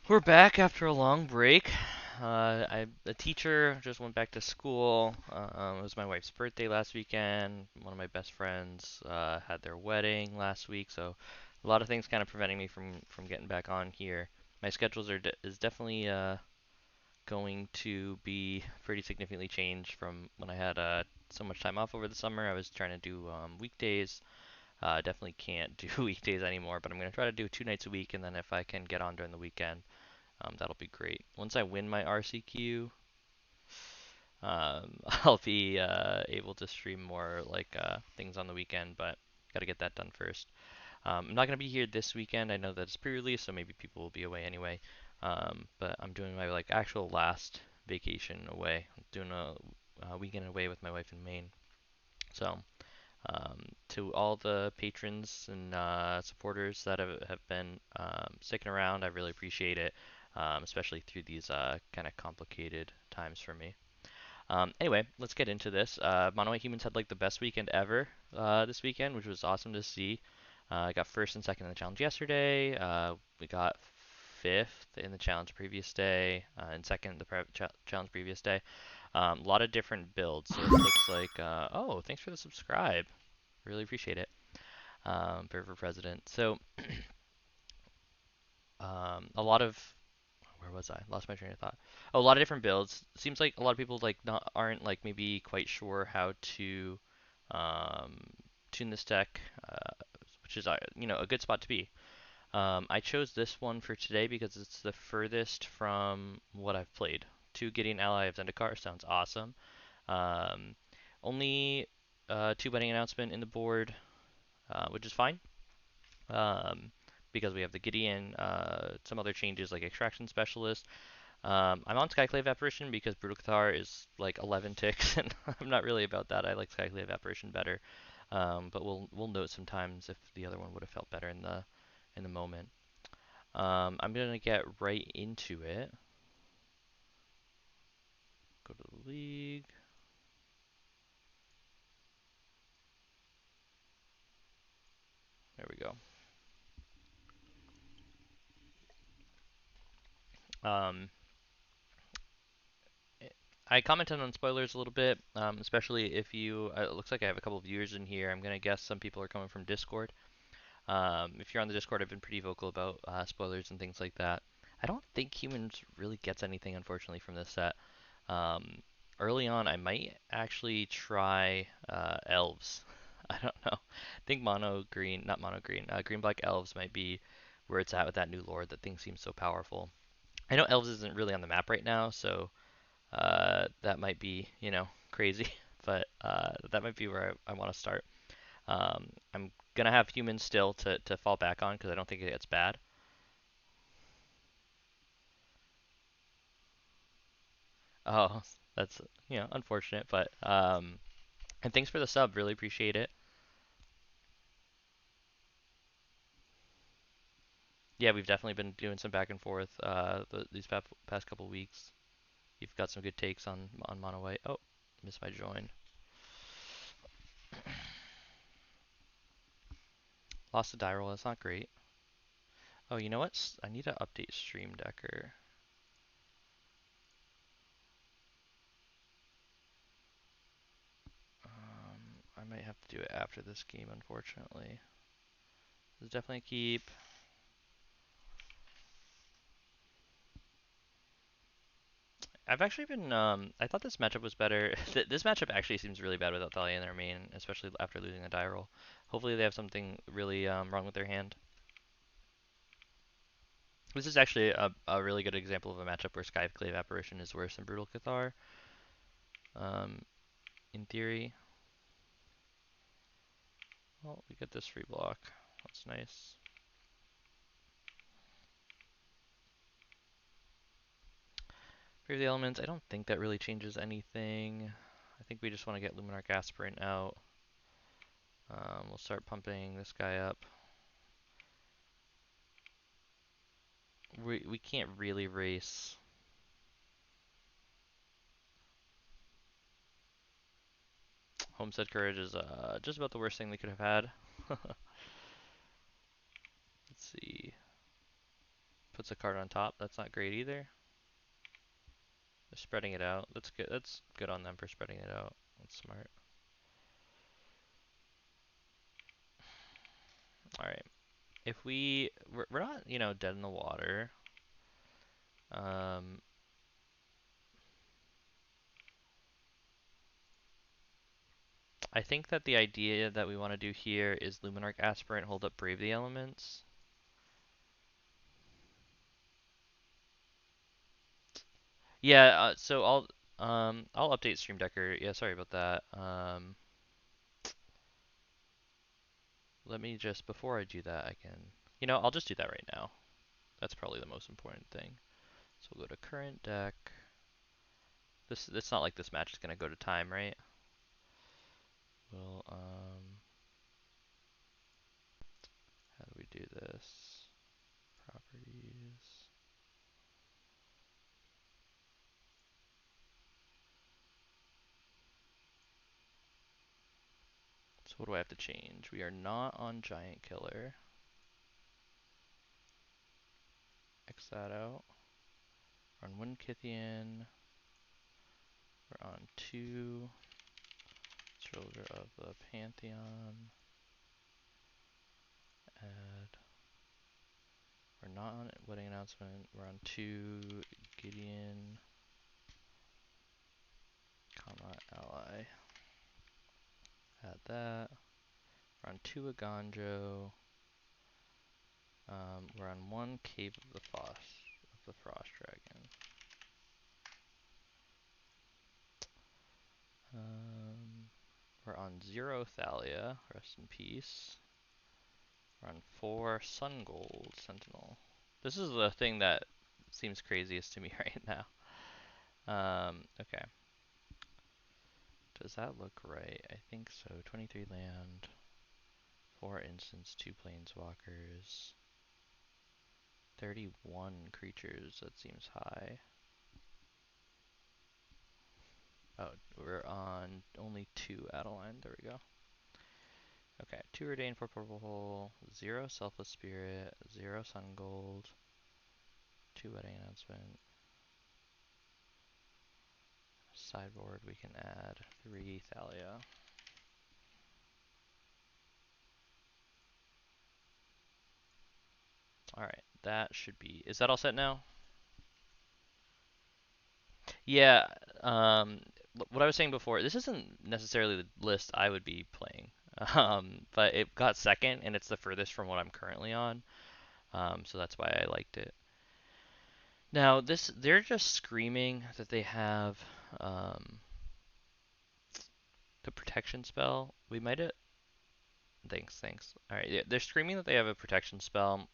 We're back after a long break. The teacher just went back to school. It was my wife's birthday last weekend. One of my best friends had their wedding last week, so a lot of things kind of preventing me from getting back on here. My schedules is definitely going to be pretty significantly changed from when I had so much time off over the summer. I was trying to do weekdays. Definitely can't do weekdays anymore, but I'm gonna try to do 2 nights a week, and then if I can get on during the weekend. That'll be great. Once I win my RCQ, I'll be able to stream more like things on the weekend, but gotta get that done first. I'm not gonna be here this weekend. I know that it's pre-release, so maybe people will be away anyway. But I'm doing my like actual last vacation away. I'm doing a weekend away with my wife in Maine. So to all the patrons and supporters that have been sticking around, I really appreciate it, especially through these kind of complicated times for me. Anyway, let's get into this. Mono White Humans had like the best weekend ever this weekend, which was awesome to see. I got first and second in the challenge yesterday. We got fifth in the challenge previous day, and second in the challenge previous day. A lot of different builds, so it looks like. Oh, thanks for the subscribe. Really appreciate it. For president. So, a lot of where was I? Lost my train of thought. Oh, a lot of different builds. Seems like a lot of people like not aren't like maybe quite sure how to um, tune this deck, which is a good spot to be. I chose this one for today because it's the furthest from what I've played. Two Gideon Ally of Zendikar sounds awesome. Um, only two wedding announcement in the board, which is fine. um, because we have the Gideon, some other changes like Extraction Specialist. I'm on Skyclave Apparition because Brutal Cathar is like 11 ticks, and I'm not really about that. I like Skyclave Apparition better, but we'll note sometimes if the other one would have felt better in the moment. I'm gonna get right into it. Go to the league. There we go. Um, I commented on spoilers a little bit, especially if you. It looks like I have a couple of viewers in here. I'm gonna guess some people are coming from Discord. If you're on the Discord, I've been pretty vocal about spoilers and things like that. I don't think humans really gets anything, unfortunately, from this set. Um, Early on, I might actually try elves. I don't know. I think mono green, not mono green, green black elves might be where it's at with that new lord. That thing seems so powerful. I know elves isn't really on the map right now, so that might be crazy, but that might be where I want to start. I'm gonna have humans still to fall back on because I don't think it gets bad. Oh, that's unfortunate, but and thanks for the sub, really appreciate it. Yeah, we've definitely been doing some back and forth these past couple weeks. You've got some good takes on Mono White. Oh, missed my join. Lost the die roll. That's not great. Oh, you know what? I need to update Stream Decker. I might have to do it after this game, unfortunately. It's definitely a keep. I've actually been. I thought this matchup was better. This matchup actually seems really bad without Thalia in their main, especially after losing the die roll. Hopefully they have something really wrong with their hand. This is actually a really good example of a matchup where Skyclave Apparition is worse than Brutal Cathar. Um, in theory. Well, we get this free block. That's nice. For the elements, I don't think that really changes anything. I think we just want to get Luminarch Aspirant out. We'll start pumping this guy up. We can't really race. Homestead Courage is just about the worst thing they could have had. Let's see. Puts a card on top. That's not great either. They're spreading it out. That's good. That's good on them for spreading it out. That's smart. All right. If we're not, dead in the water. Um, I think that the idea that we want to do here is Luminarch Aspirant, hold up Brave the Elements. Yeah, so I'll update Stream Decker. Yeah, sorry about that. Let me just, before I do that, I'll just do that right now. That's probably the most important thing. So we'll go to current deck. It's not like this match is gonna go to time, right? Well, how do we do this? Properties. So what do I have to change? We are not on Giant Killer. X that out. We're on one Kythian. We're on two Children of the Pantheon. Add. We're not on Wedding Announcement. We're on two Gideon, Ally. Add that. We're on two Aganjo. We're on one Cave of the Frost Dragon. We're on 0 Thalia, rest in peace. We're on 4 Sun Gold Sentinel. This is the thing that seems craziest to me right now. Okay. Does that look right? I think so. 23 land, 4 instants, 2 planeswalkers, 31 creatures. That seems high. Oh, we're on only 2 Adeline. There we go. Okay, 2 Ordained, 4 Purple Hole, 0 Selfless Spirit, 0 Sun Gold, 2 Wedding Announcement. Sideboard, we can add 3 Thalia. Alright, that should be... Is that all set now? Yeah, what I was saying before, this isn't necessarily the list I would be playing. But it got second, and it's the furthest from what I'm currently on. So that's why I liked it. Now, they're just screaming that they have the protection spell. We might have... Thanks. Alright, yeah, they're screaming that they have a protection spell.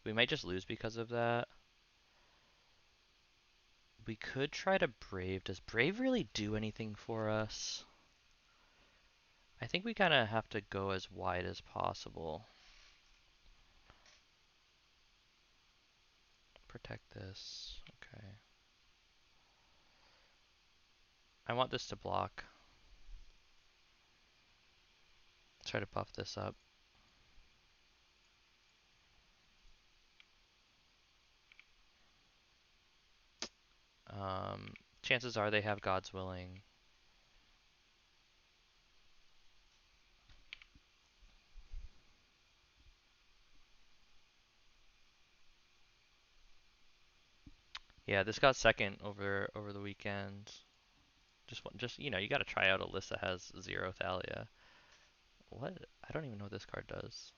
We might just lose because of that. We could try to Brave. Does Brave really do anything for us? I think we kind of have to go as wide as possible. Protect this. Okay. I want this to block. Try to buff this up. Chances are they have God's Willing. Yeah, this got second over the weekend. Just you gotta try out a list that has 0 Thalia. What? I don't even know what this card does.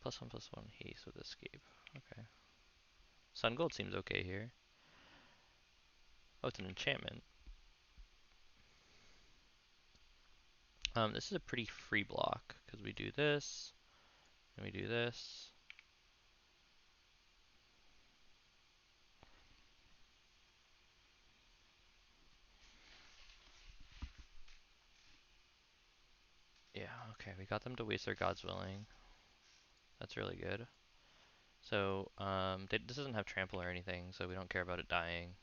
+1/+1 haste with escape. Okay. Sun Gold seems okay here. Oh, it's an enchantment. This is a pretty free block because we do this and we do this. Yeah, okay, we got them to waste their God's Willing. That's really good. So, this doesn't have trample or anything, so we don't care about it dying.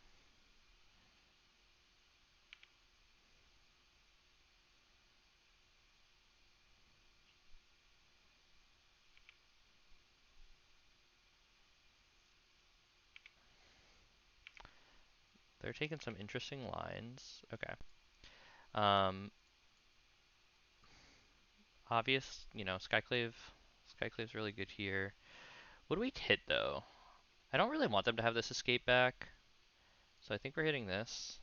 They're taking some interesting lines. Okay. Um, obvious, Skyclave. Skyclave's really good here. What do we hit though? I don't really want them to have this escape back, so I think we're hitting this.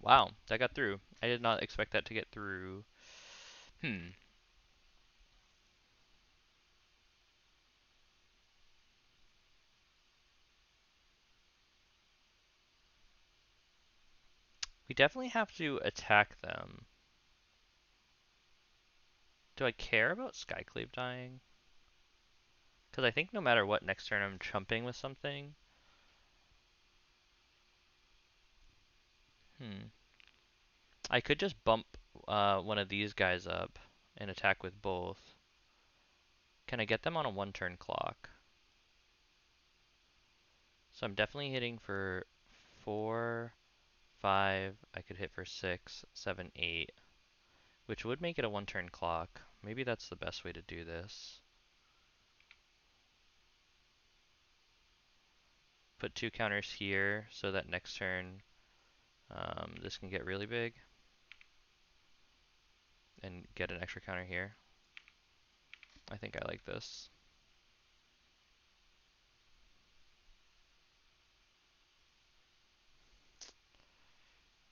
Wow, that got through. I did not expect that to get through. Hmm. We definitely have to attack them. Do I care about Skyclave dying? Because I think no matter what, next turn I'm chumping with something. Hmm. I could just bump one of these guys up and attack with both. Can I get them on a one-turn clock? So I'm definitely hitting for 4, 5. I could hit for 6, 7, 8, which would make it a one-turn clock. Maybe that's the best way to do this. Put 2 counters here so that next turn this can get really big and get an extra counter here. I think I like this.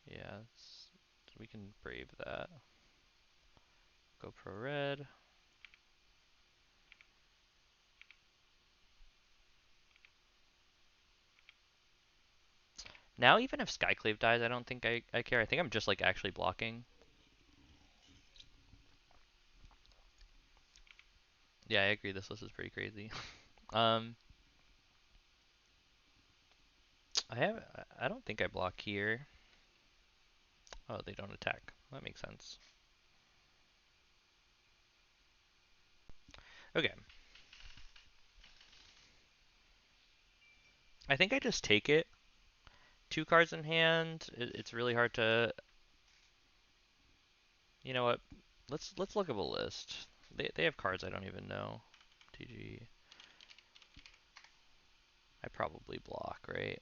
Yeah, we can brave that. Go pro red. Now even if Skyclave dies, I don't think I care. I think I'm just like actually blocking. Yeah, I agree. This list is pretty crazy. um, I don't think I block here. Oh, they don't attack. That makes sense. Okay. I think I just take it. 2 cards in hand. It's really hard to. You know what? Let's look up a list. They have cards I don't even know. TG. I probably block, right?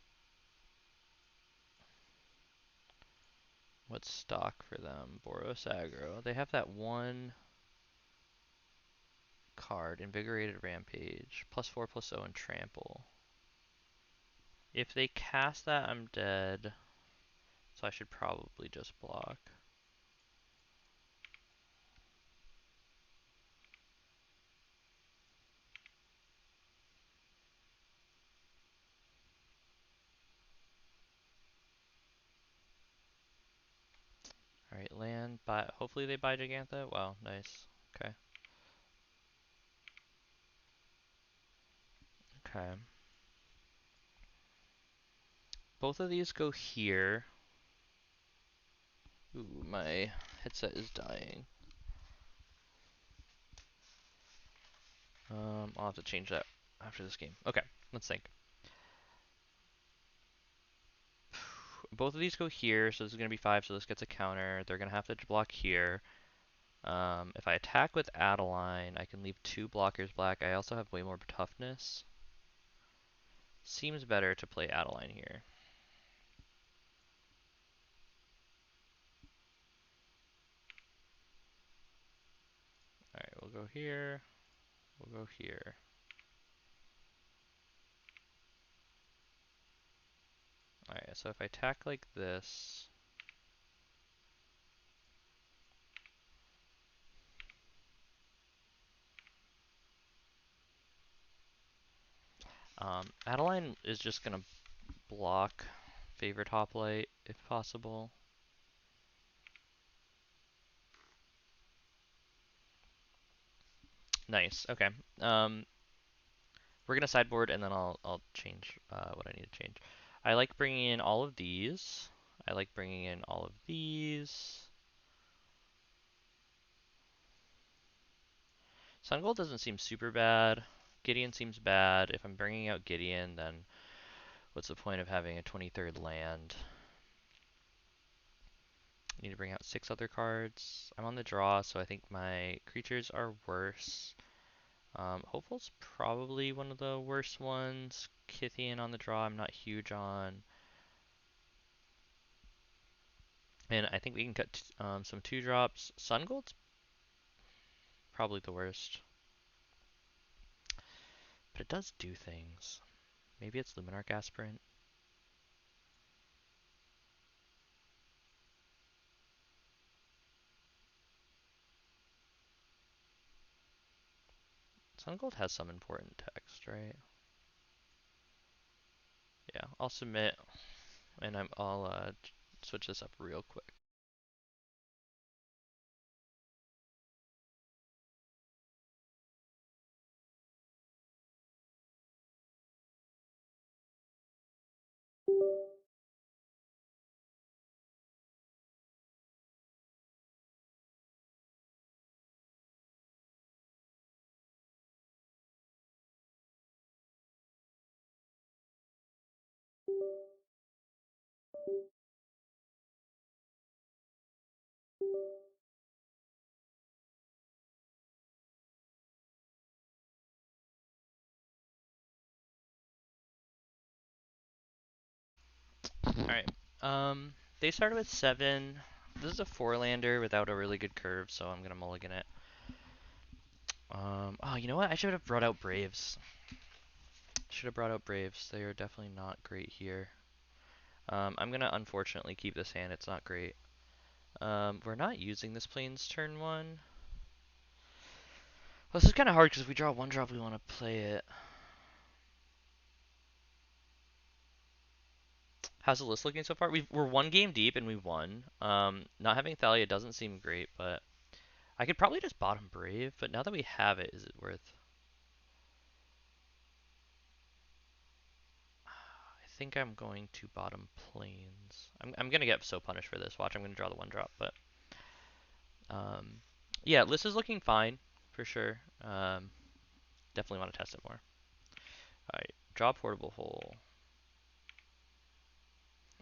What's stock for them? Boros aggro. They have that one card, Invigorated Rampage, +4/+0 and trample. If they cast that, I'm dead. So I should probably just block. Alright, land, buy, hopefully they buy Gigantha. Wow, nice. Okay. Okay. Both of these go here. Ooh, my headset is dying. I'll have to change that after this game. Okay, let's think. Both of these go here, so this is going to be 5, so this gets a counter. They're going to have to block here. If I attack with Adeline, I can leave 2 blockers black. I also have way more toughness. Seems better to play Adeline here. Alright, we'll go here. We'll go here. Alright, so if I attack like this, Adeline is just gonna block favorite hoplite if possible. Nice. Okay. We're gonna sideboard and then I'll change what I need to change. I like bringing in all of these. I like bringing in all of these. Sun Gold doesn't seem super bad. Gideon seems bad. If I'm bringing out Gideon, then what's the point of having a 23rd land? I need to bring out 6 other cards. I'm on the draw, so I think my creatures are worse. Hopeful's probably one of the worst ones. Kythian on the draw, I'm not huge on. And I think we can cut some 2-drops. Sun Gold's probably the worst. But it does do things. Maybe it's Luminarch Aspirant. Sun Gold has some important text, right? Yeah, I'll submit, and I'll switch this up real quick. Alright. They started with 7. This is a 4-lander without a really good curve, so I'm gonna mulligan it. Oh, you know what? I should have brought out Braves. Should have brought out Braves. They are definitely not great here. I'm gonna unfortunately keep this hand. It's not great. We're not using this Plains turn 1. Well, this is kind of hard because if we draw 1-drop, we want to play it. How's the list looking so far? We're 1 game deep and we won. Not having Thalia doesn't seem great, but I could probably just bottom Brave. But now that we have it, is it worth? I think I'm going to bottom Plains. I'm gonna get so punished for this. Watch, I'm gonna draw the 1-drop, but um, yeah, list is looking fine for sure. Definitely want to test it more. All right, draw Portable Hole.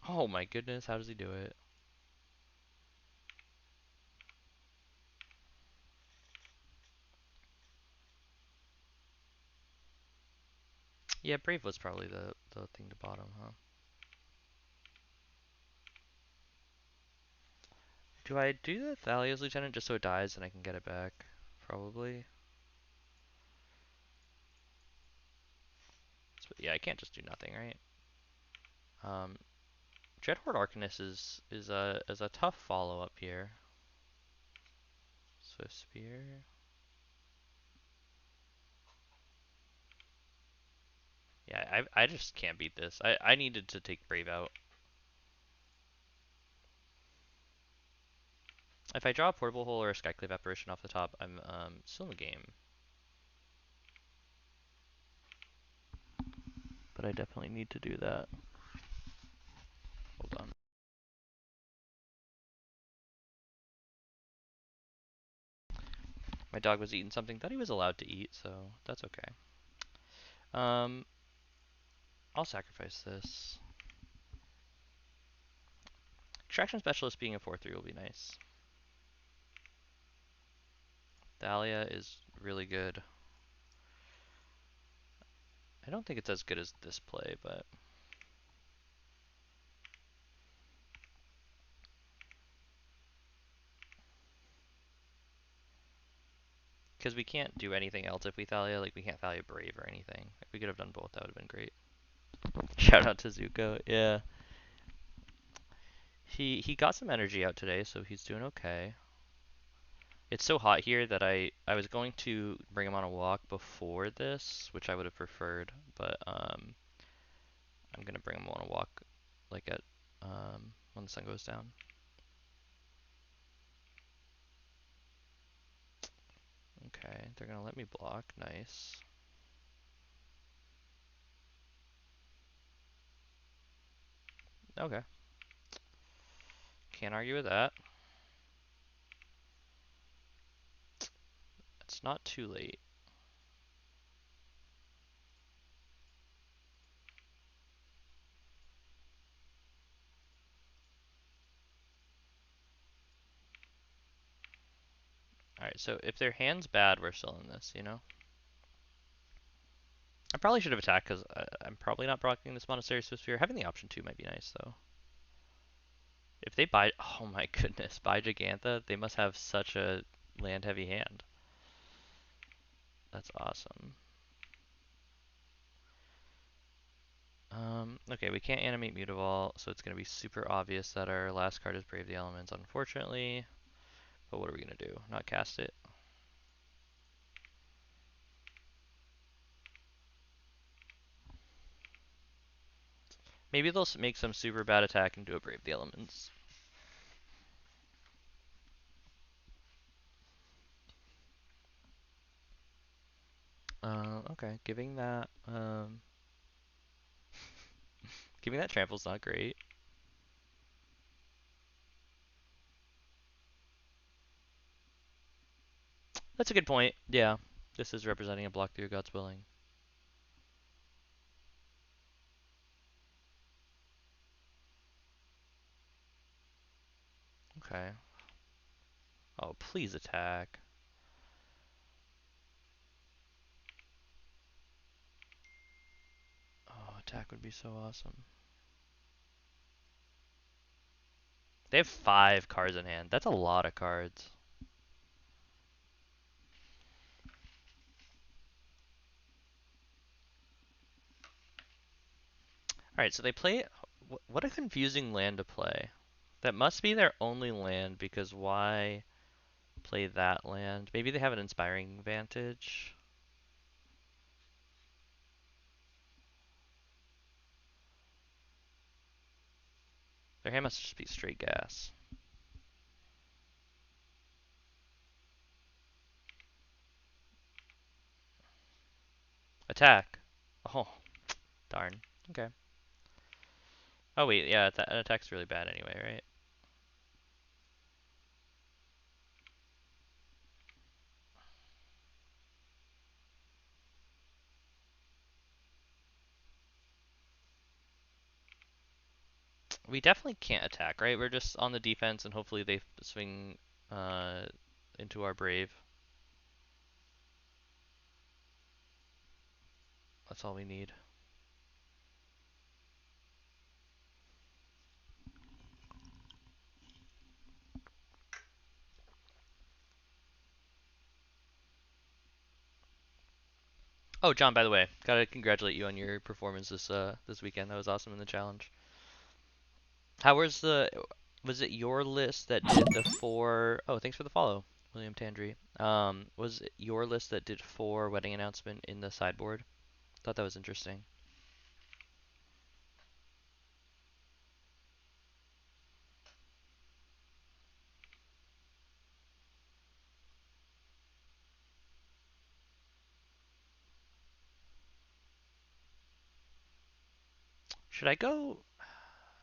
Oh my goodness, how does he do it? Yeah, Brave was probably the thing to bottom, huh? Do I do the Thalia's Lieutenant just so it dies and I can get it back? Probably. Yeah, I can't just do nothing, right? Um, Dreadhorde Arcanist is a tough follow up here. Swift Spear. Yeah, I just can't beat this. I needed to take Brave out. If I draw a Portable Hole or a Skyclave Apparition off the top, I'm still in the game. But I definitely need to do that. Hold on. My dog was eating something that he was allowed to eat, so that's okay. Um, I'll sacrifice this. Extraction Specialist being a 4/3 will be nice. Thalia is really good. I don't think it's as good as this play, but because we can't do anything else if we Thalia, like we can't Thalia Brave or anything. If we could have done both, that would have been great. Shout out to Zuko. Yeah. He got some energy out today, so he's doing okay. It's so hot here that I was going to bring him on a walk before this, which I would have preferred, but I'm gonna bring him on a walk like at when the sun goes down. Okay, they're gonna let me block. Nice. Okay. Can't argue with that. It's not too late. Alright, so if their hand's bad, we're still in this, you know? I probably should have attacked because I'm probably not blocking this Monastery Swiftspear. Having the option 2 might be nice though. If they buy, oh my goodness, buy Gigantha, they must have such a land heavy hand. That's awesome. Okay, we can't animate Mutavault, so it's going to be super obvious that our last card is Brave the Elements, unfortunately. But what are we going to do? Not cast it? Maybe they'll make some super bad attack and do a Brave the Elements. Okay, giving that trample's not great. That's a good point. Yeah, this is representing a block through God's Willing. Okay. Oh, please attack. Oh, attack would be so awesome. They have 5 cards in hand. That's a lot of cards. Alright, so they play. What a confusing land to play. That must be their only land because why play that land? Maybe they have an Inspiring Vantage. Their hand must just be straight gas. Attack. Oh, darn. Okay. Oh wait, yeah, that attack's really bad anyway, right? We definitely can't attack, right? We're just on the defense and hopefully they swing uh, into our Brave. That's all we need. Oh, John, by the way, gotta congratulate you on your performance this weekend. That was awesome in the challenge. How was it your list that did the 4? Oh, thanks for the follow, William Tandry. Was it your list that did 4 wedding announcement in the sideboard? Thought that was interesting. Should I go?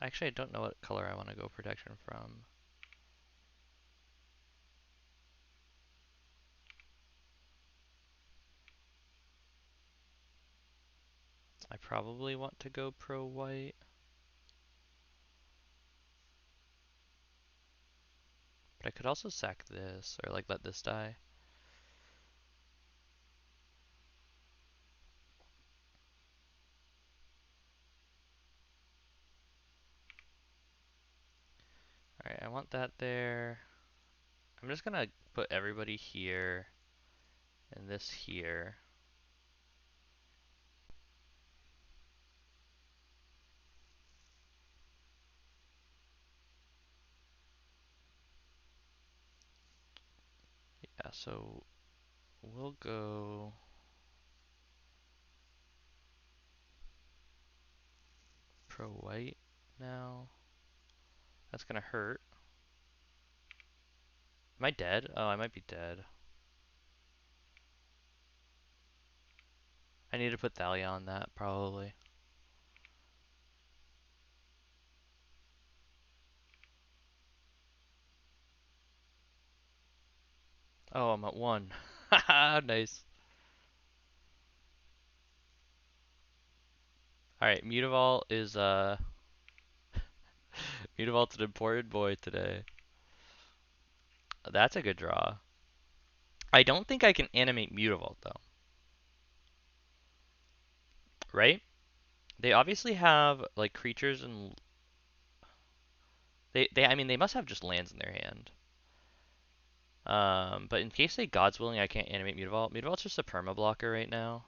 Actually, I don't know what color I want to go protection from. I probably want to go pro white, but I could also sack this or like let this die. Alright, I want that there. I'm just gonna put everybody here and this here. Yeah, so we'll go pro white now. That's gonna hurt. Am I dead? Oh, I might be dead. I need to put Thalia on that, probably. Oh, I'm at 1. Haha, nice. Alright, Mutavault is, Mutavault's an important boy today. That's a good draw. I don't think I can animate Mutavault, though. right? They obviously have like creatures and they I mean they must have just lands in their hand. But in case they God's willing, I can't animate Mutavault. Mutavault's just a perma blocker right now.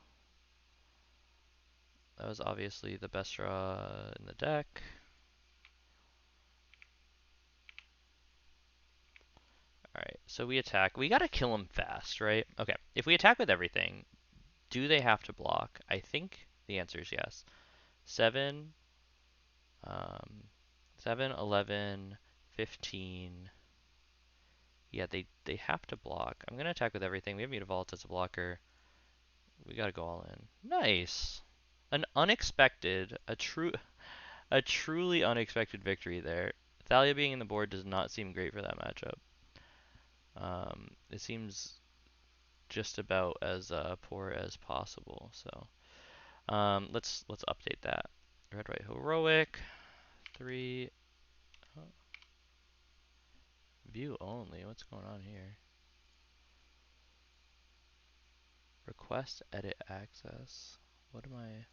That was obviously the best draw in the deck. Alright, so we attack. We gotta kill them fast, right? Okay, if we attack with everything, do they have to block? I think the answer is yes. 7, um, 7, 11, 15. Yeah, they have to block. I'm gonna attack with everything. We have Mutavault as a blocker. We gotta go all in. Nice. An unexpected, a truly unexpected victory there. Thalia being in the board does not seem great for that matchup. It seems just about as poor as possible. So let's update that. Red white heroic 3 oh, view only. What's going on here? Request edit access. What am I?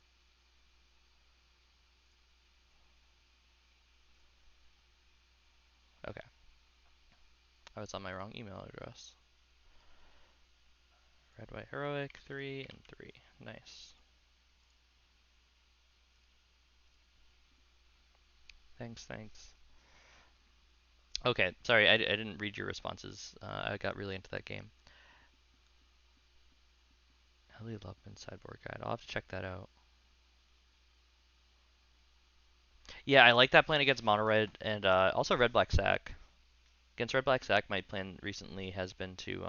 Okay, I was on my wrong email address. Red white heroic 3 and 3. Nice. Thanks. Okay, sorry, I didn't read your responses. I got really into that game. Ellie Lupman sideboard guide. I'll have to check that out. Yeah, I like that plan against mono red and also red black sack. Against red black sack, my plan recently has been to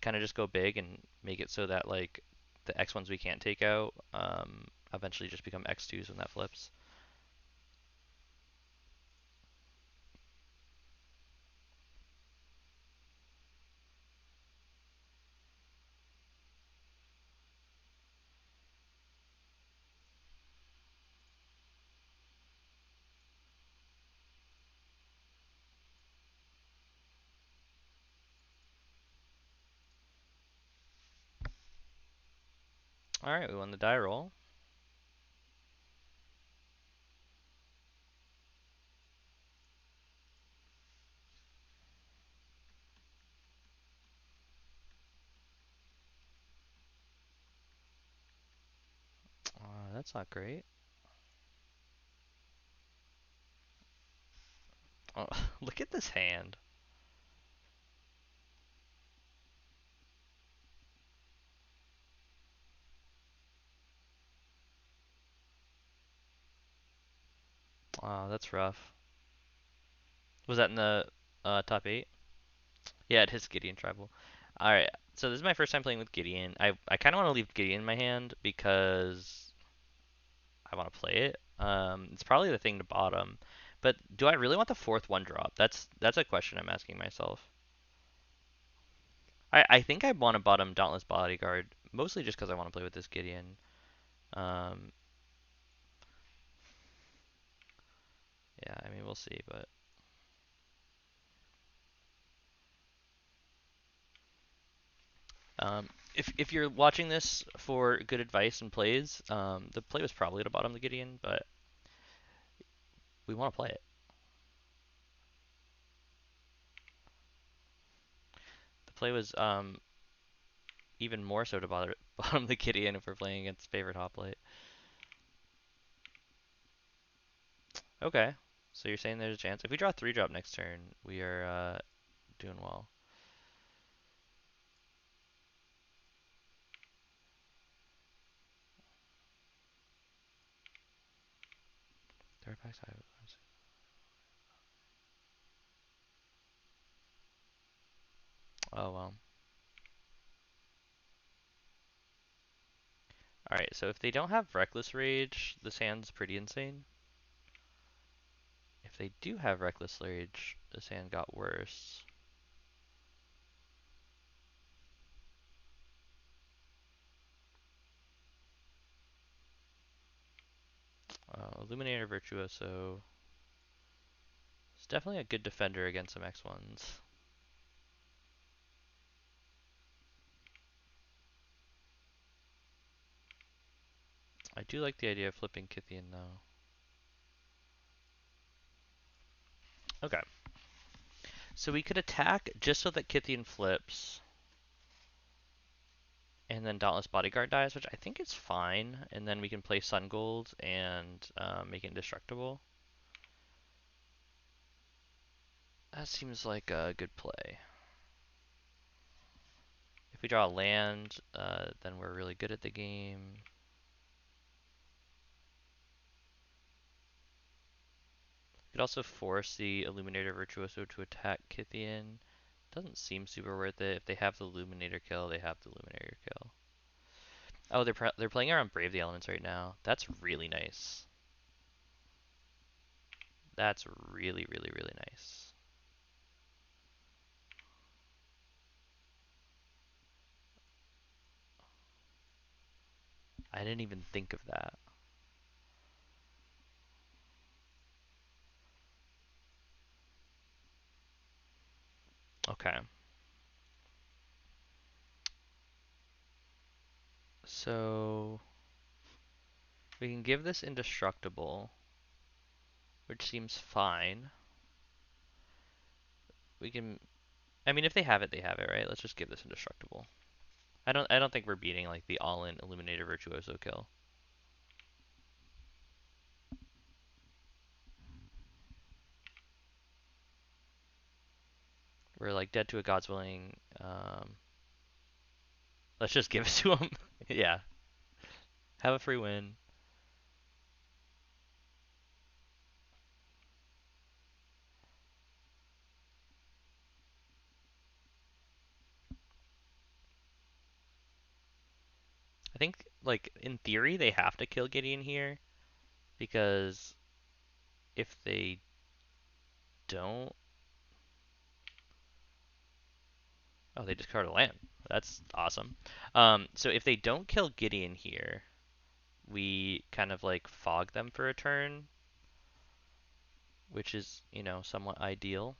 kind of just go big and make it so that like the X ones we can't take out eventually just become X2s when that flips. All right, we won the die roll. That's not great. Oh, look at this hand. Oh, that's rough. Was that in the top 8? Yeah, it is Gideon Tribal. Alright, so this is my first time playing with Gideon. I kind of want to leave Gideon in my hand because I want to play it. It's probably the thing to bottom. But do I really want the fourth one drop? That's a question I'm asking myself. I think I want to bottom Dauntless Bodyguard, mostly just because I want to play with this Gideon. Um, yeah, I mean, we'll see, but if you're watching this for good advice and plays, the play was probably to bottom the Gideon, but we want to play it. The play was even more so to bottom the Gideon if we're playing against favorite hoplite. Okay, so you're saying there's a chance if we draw 3-drop next turn, we are doing well. Third backside. Oh well. Alright, so if they don't have Reckless Rage, this hand's pretty insane. If they do have Reckless Rage, this hand got worse. Illuminator Virtuoso is definitely a good defender against some X1s. I do like the idea of flipping Kythian though. Okay. So we could attack just so that Kythian flips, and then Dauntless Bodyguard dies, which I think is fine. And then we can play Sun Gold and make it indestructible. That seems like a good play. If we draw a land, then we're really good at the game. We could also force the Illuminator Virtuoso to attack Kythian. Doesn't seem super worth it. If they have the Illuminator kill, they have the Illuminator kill. Oh, they're playing around Brave the Elements right now. That's really nice. That's really, really, really nice. I didn't even think of that. Okay. So we can give this indestructible, which seems fine. We can, I mean, if they have it, they have it, right? Let's just give this indestructible. I don't think we're beating like the all-in Illuminator Virtuoso kill. We're like dead to a God's willing. Let's just give it to him. Yeah, have a free win. I think like in theory they have to kill Gideon here because if they don't, oh, they discard a land. That's awesome. So if they don't kill Gideon here, we kind of like fog them for a turn, which is, somewhat ideal.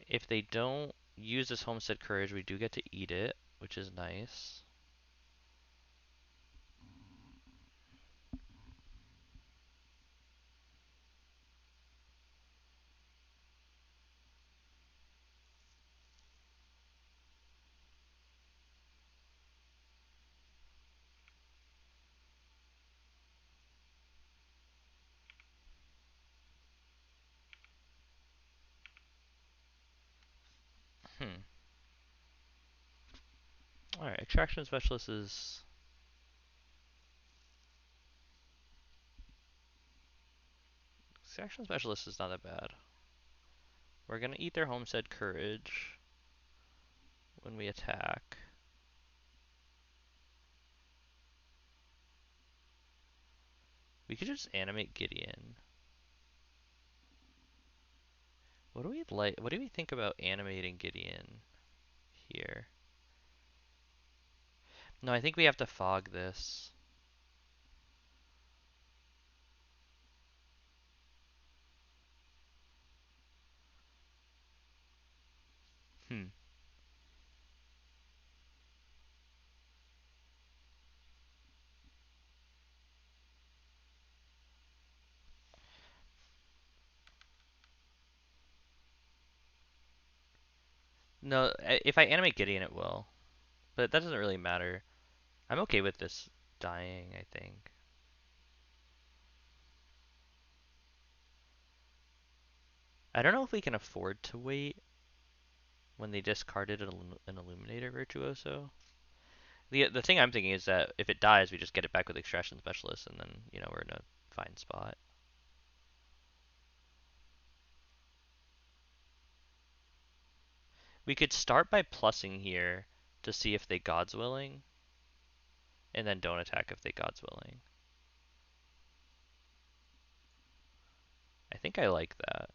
If they don't use this Homestead Courage, we do get to eat it, which is nice. Hmm. Alright, Extraction Specialist is... Extraction Specialist is not that bad. We're gonna eat their Homestead Courage when we attack. We could just animate Gideon. What do we like? What do we think about animating Gideon here? No, I think we have to fog this. Hmm. No, if I animate Gideon, it will. But that doesn't really matter. I'm okay with this dying, I think. I don't know if we can afford to wait when they discarded an Illuminator Virtuoso. The thing I'm thinking is that if it dies, we just get it back with Extraction Specialist, and then, we're in a fine spot. We could start by plussing here to see if they God's Willing, and then don't attack if they God's Willing. I think I like that.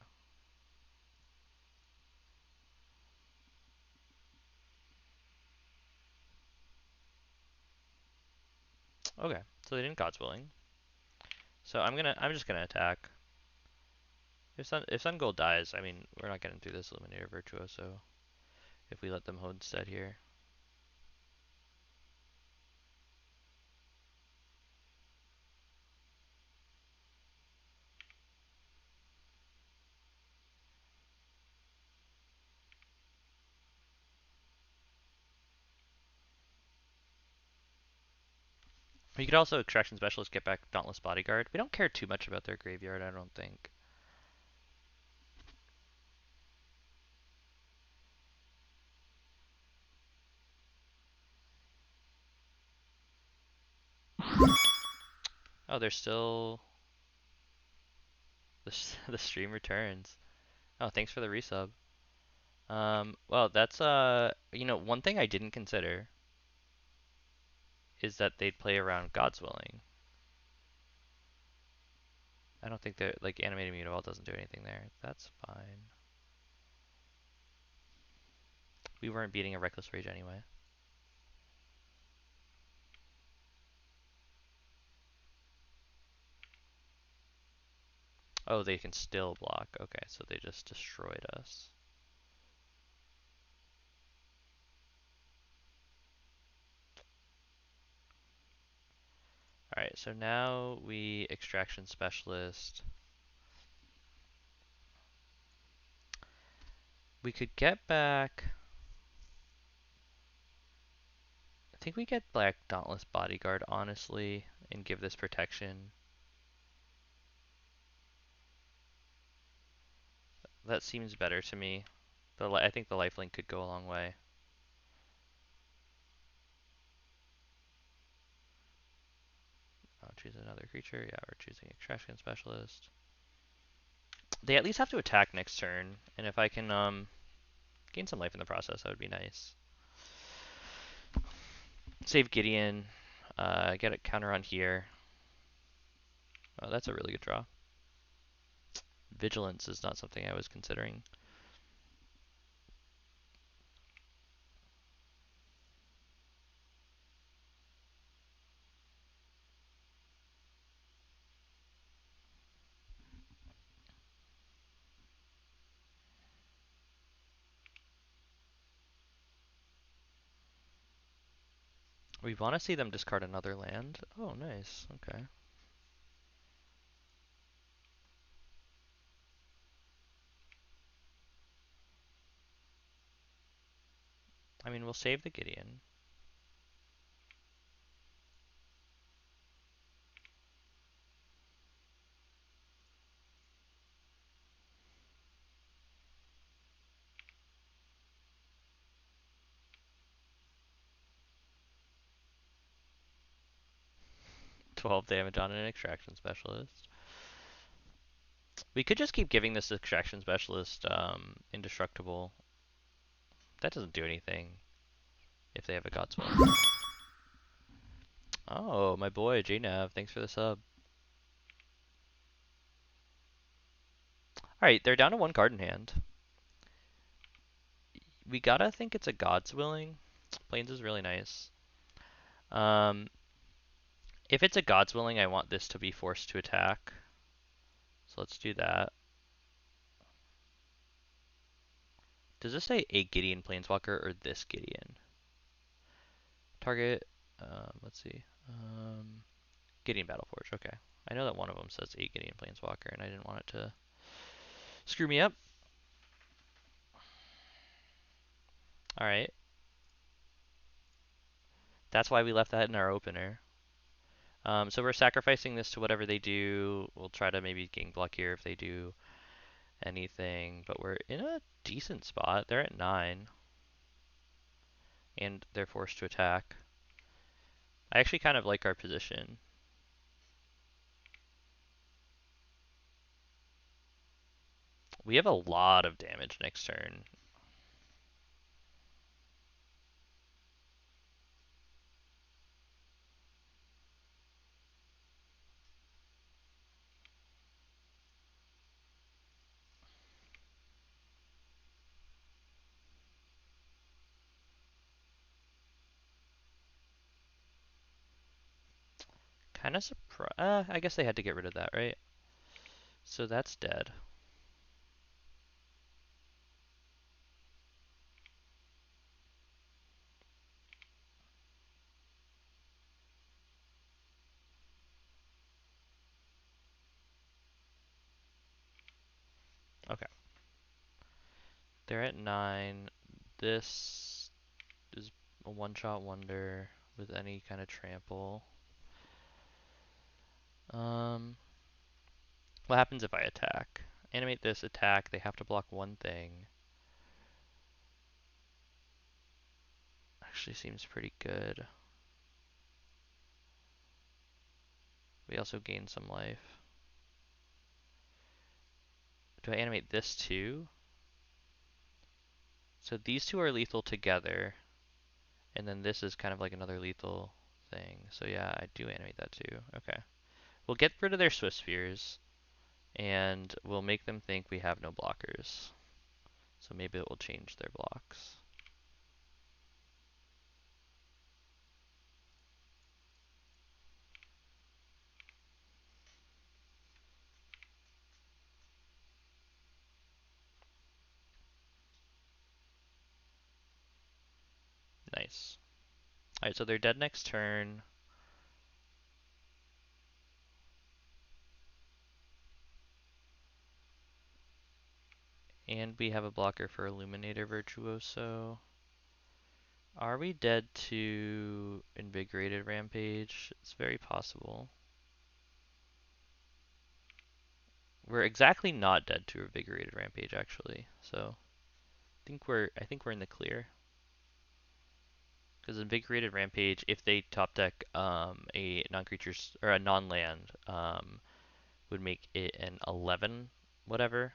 Okay, so they didn't God's Willing. So I'm just gonna attack. If Sun Gold dies, I mean, we're not getting through this Illuminator Virtuoso if we let them Homestead here. You could also Extraction Specialist get back Dauntless Bodyguard. We don't care too much about their graveyard, I don't think. Oh, they're still... The stream returns. Oh, thanks for the resub. Well, that's, one thing I didn't consider is that they'd play around God's Willing. I don't think that, like, Animated Mutavault doesn't do anything there. That's fine. We weren't beating a Reckless Rage anyway. Oh, they can still block. Okay, so they just destroyed us. Alright, so now we Extraction Specialist. We could get back... I think we get Black Dauntless Bodyguard, honestly, and give this protection. That seems better to me. I think the lifelink could go a long way. I'll choose another creature. Yeah, we're choosing Extraction Specialist. They at least have to attack next turn, and if I can gain some life in the process, that would be nice. Save Gideon. Get a counter on here. Oh, that's a really good draw. Vigilance is not something I was considering. We want to see them discard another land. Oh, nice. Okay. I mean, we'll save the Gideon. — 12 damage on an Extraction Specialist. We could just keep giving this Extraction Specialist indestructible. That doesn't do anything if they have a God's Will. Oh, my boy, JNav, thanks for the sub. Alright, they're down to one card in hand. We gotta think it's a God's Willing. Plains is really nice. If it's a God's Willing, I want this to be forced to attack. So let's do that. Does this say a Gideon Planeswalker or this Gideon? Target, let's see. Gideon Battleforge, okay. I know that one of them says a Gideon Planeswalker, and I didn't want it to screw me up. Alright. That's why we left that in our opener. So we're sacrificing this to whatever they do. We'll try to maybe gang block here if they do anything, but we're in a decent spot. They're at 9, and they're forced to attack. I actually kind of like our position. We have a lot of damage next turn. Kind of surprised. I guess they had to get rid of that, right? So that's dead. Okay. They're at 9. This is a one-shot wonder with any kind of trample. Um, what happens if I attack? Animate this, attack. They have to block one thing. Actually seems pretty good. We also gain some life. Do I animate this too? So these two are lethal together, and then this is kind of like another lethal thing. So yeah, I do animate that too. Okay. We'll get rid of their Swift Spheres, and we'll make them think we have no blockers. So maybe it will change their blocks. Nice. Alright, so they're dead next turn. And we have a blocker for Illuminator Virtuoso. Are we dead to Invigorated Rampage? It's very possible. We're exactly not dead to Invigorated Rampage actually. So I think we're in the clear. Because Invigorated Rampage, if they top deck a non-creatures or a non-land, would make it an 11 whatever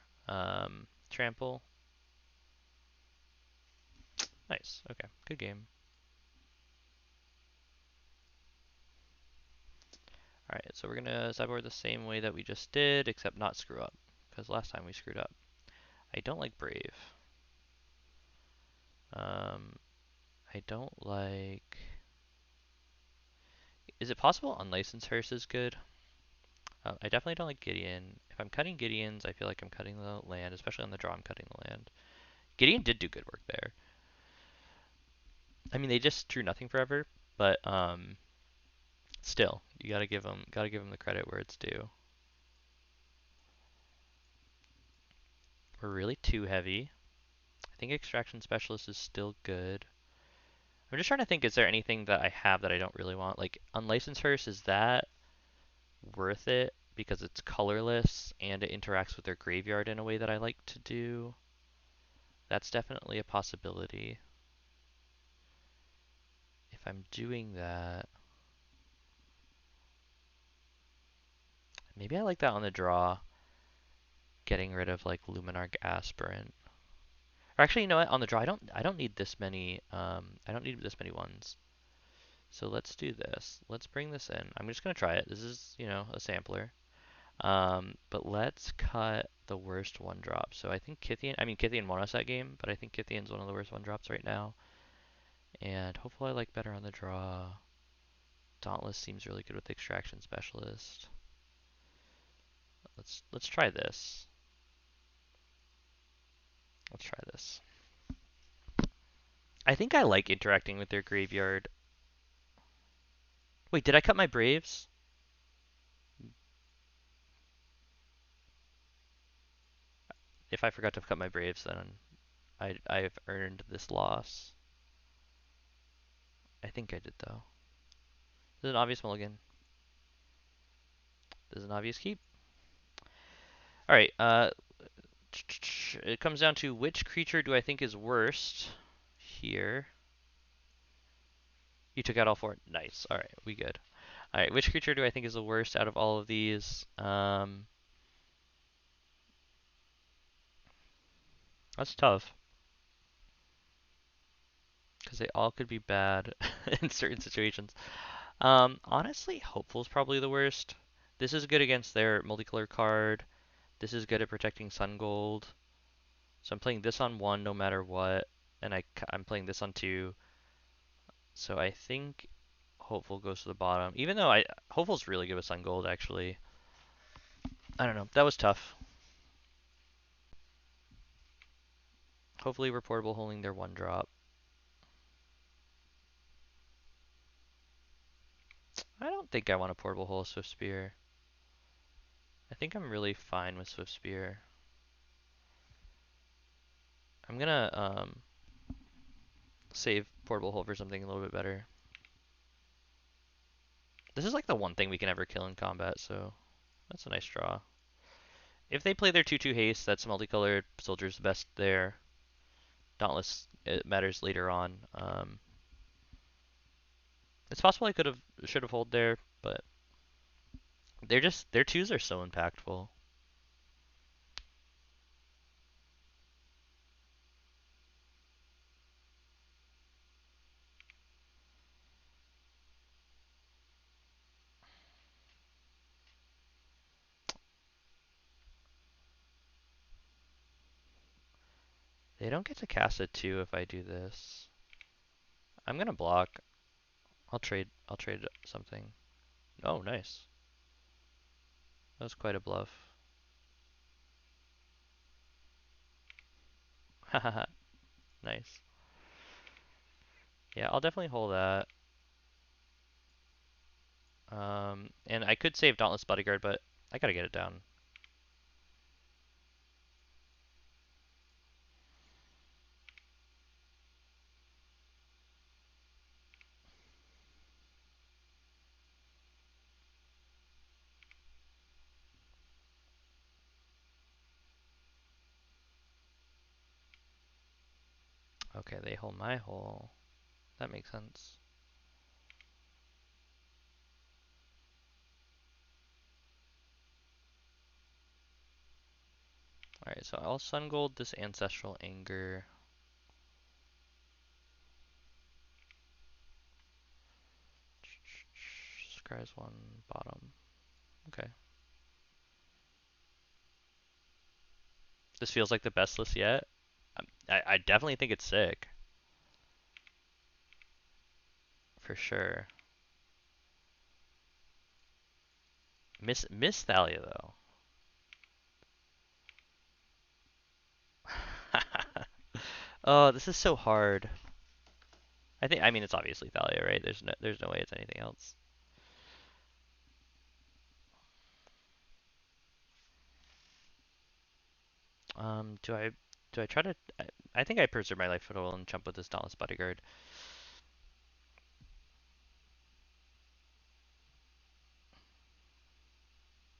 trample. Nice. Okay. Good game. Alright, so we're gonna sideboard the same way that we just did, except not screw up. Because last time we screwed up. I don't like Brave. Um, I don't like... Is it possible Unlicensed Hearse is good? I definitely don't like Gideon. If I'm cutting Gideons, I feel like I'm cutting the land, especially on the draw I'm cutting the land. Gideon did do good work there. I mean, they just drew nothing forever, but still, you gotta give them the credit where it's due. We're really too heavy. I think Extraction Specialist is still good. I'm just trying to think, is there anything that I have that I don't really want? Like, Unlicensed Hearse, is that worth it? Because it's colorless and it interacts with their graveyard in a way that I like to do. That's definitely a possibility. If I'm doing that, maybe I like that on the draw, getting rid of like Luminarch Aspirant. Or actually, you know what? On the draw, I don't need this many. I don't need this many ones. So let's do this. Let's bring this in. I'm just gonna try it. This is, a sampler. But let's cut the worst one drop. So I think Kythian won us that game, but I think Kythian's one of the worst one drops right now. And hopefully I like better on the draw. Dauntless seems really good with the Extraction Specialist. Let's try this. Let's try this. I think I like interacting with their graveyard. Wait, did I cut my Braves? If I forgot to cut my Braves, then I've earned this loss. I think I did though. This is an obvious mulligan. This is an obvious keep. All right. It comes down to which creature do I think is worst here. You took out all four. Nice. All right, we good. All right, which creature do I think is the worst out of all of these? That's tough because they all could be bad in certain situations. Honestly, Hopeful's probably the worst. This is good against their multicolor card. This is good at protecting Sun Gold. So I'm playing this on one no matter what, and I'm playing this on two. So I think Hopeful goes to the bottom, even though Hopeful's really good with Sun Gold actually. I don't know. That was tough. Hopefully we're portable holding their one drop. I don't think I want a portable hole Swift Spear. I think I'm really fine with Swift Spear. I'm gonna save portable hole for something a little bit better. This is like the one thing we can ever kill in combat, so that's a nice draw. If they play their 2/2 haste, that's multicolored. Soldier's the best there. Dauntless, it matters later on. It's possible I could have, should have hold there, but they're just, their twos are so impactful. They don't get to cast a 2 if I do this. I'm gonna block. I'll trade something. Oh, nice. That was quite a bluff. Hahaha, nice. Yeah, I'll definitely hold that. And I could save Dauntless Bodyguard, but I gotta get it down. Okay, they hold my hole. That makes sense. Alright, so I'll Sun Gold this Ancestral Anger. Scry's one, bottom. Okay. This feels like the best list yet. I definitely think it's sick. For sure. Miss Thalia, though. Oh, this is so hard. I mean, it's obviously Thalia, right? There's no way it's anything else. Do I try to? I think I preserve my life total and jump with this Dauntless Bodyguard.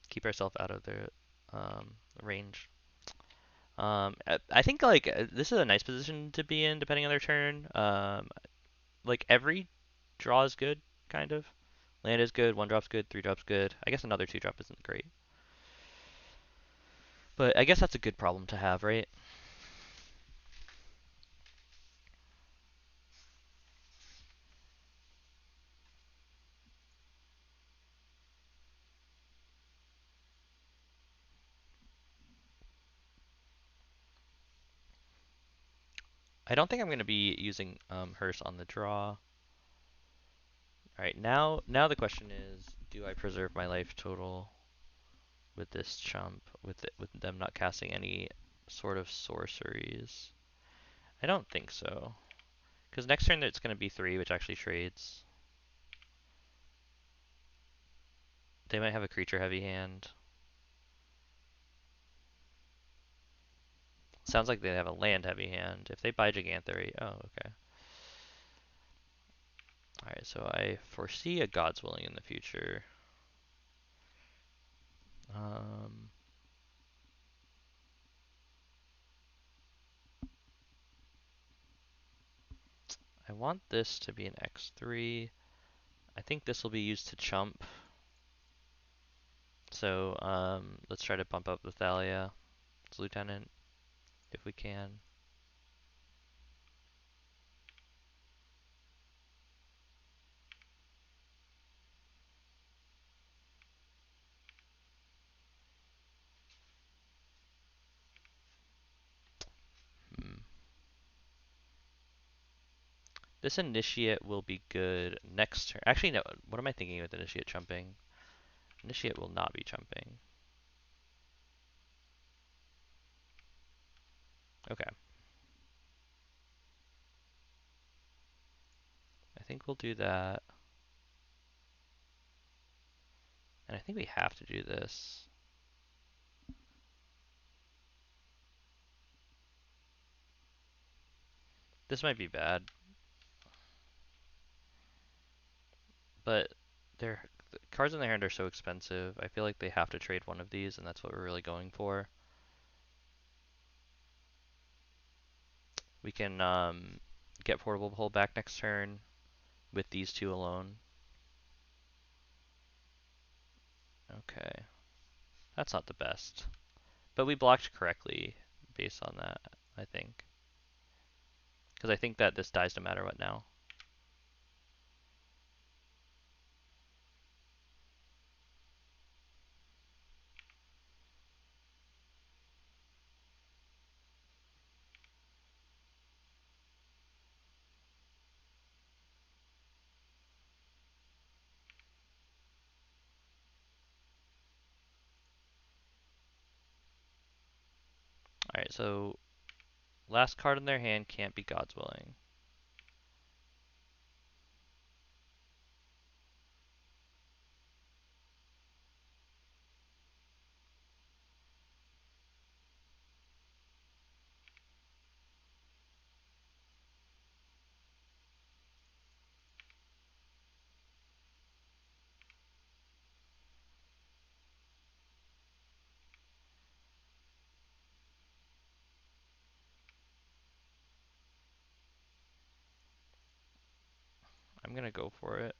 Keep ourselves out of the range. I think like this is a nice position to be in, depending on their turn. Like every draw is good, kind of. Land is good, one drop's good, three drop's good. I guess another two drop isn't great, but I guess that's a good problem to have, right? I don't think I'm going to be using Hearse on the draw. All right, now the question is, do I preserve my life total with this chump, with them not casting any sort of sorceries? I don't think so, because next turn it's going to be three, which actually trades. They might have a creature heavy hand. Sounds like they have a land heavy hand. If they buy Giganthery, oh okay. All right, so I foresee a God's Willing in the future. Um, I want this to be an X3. I think this will be used to chump. So let's try to bump up the Thalia. It's Lieutenant, if we can. Hmm. This Initiate will be good next turn. Actually, no. What am I thinking with Initiate chumping? Initiate will not be chumping. Okay. I think we'll do that. And I think we have to do this. This might be bad, but their cards in their hand are so expensive. I feel like they have to trade one of these, and that's what we're really going for. We can get Portable Pull back next turn with these two alone. Okay, that's not the best, but we blocked correctly based on that, I think, because I think that this dies no matter what now. All right, so last card in their hand can't be God's Willing. I'm gonna go for it.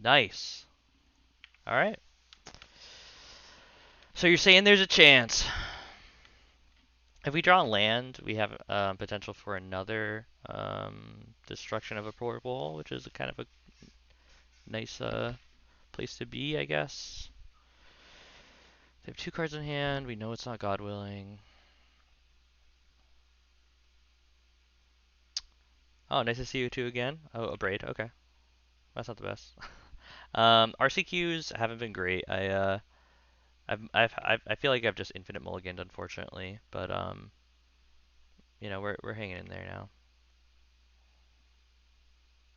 Nice. All right. So you're saying there's a chance. If we draw land, we have potential for another destruction of a portable, which is a kind of a nice place to be, I guess. They have two cards in hand. We know it's not God Willing. Oh, nice to see you two again. Oh, a braid. Okay, that's not the best. RCQs haven't been great. I feel like I've just infinite mulliganed, unfortunately. But we're hanging in there now.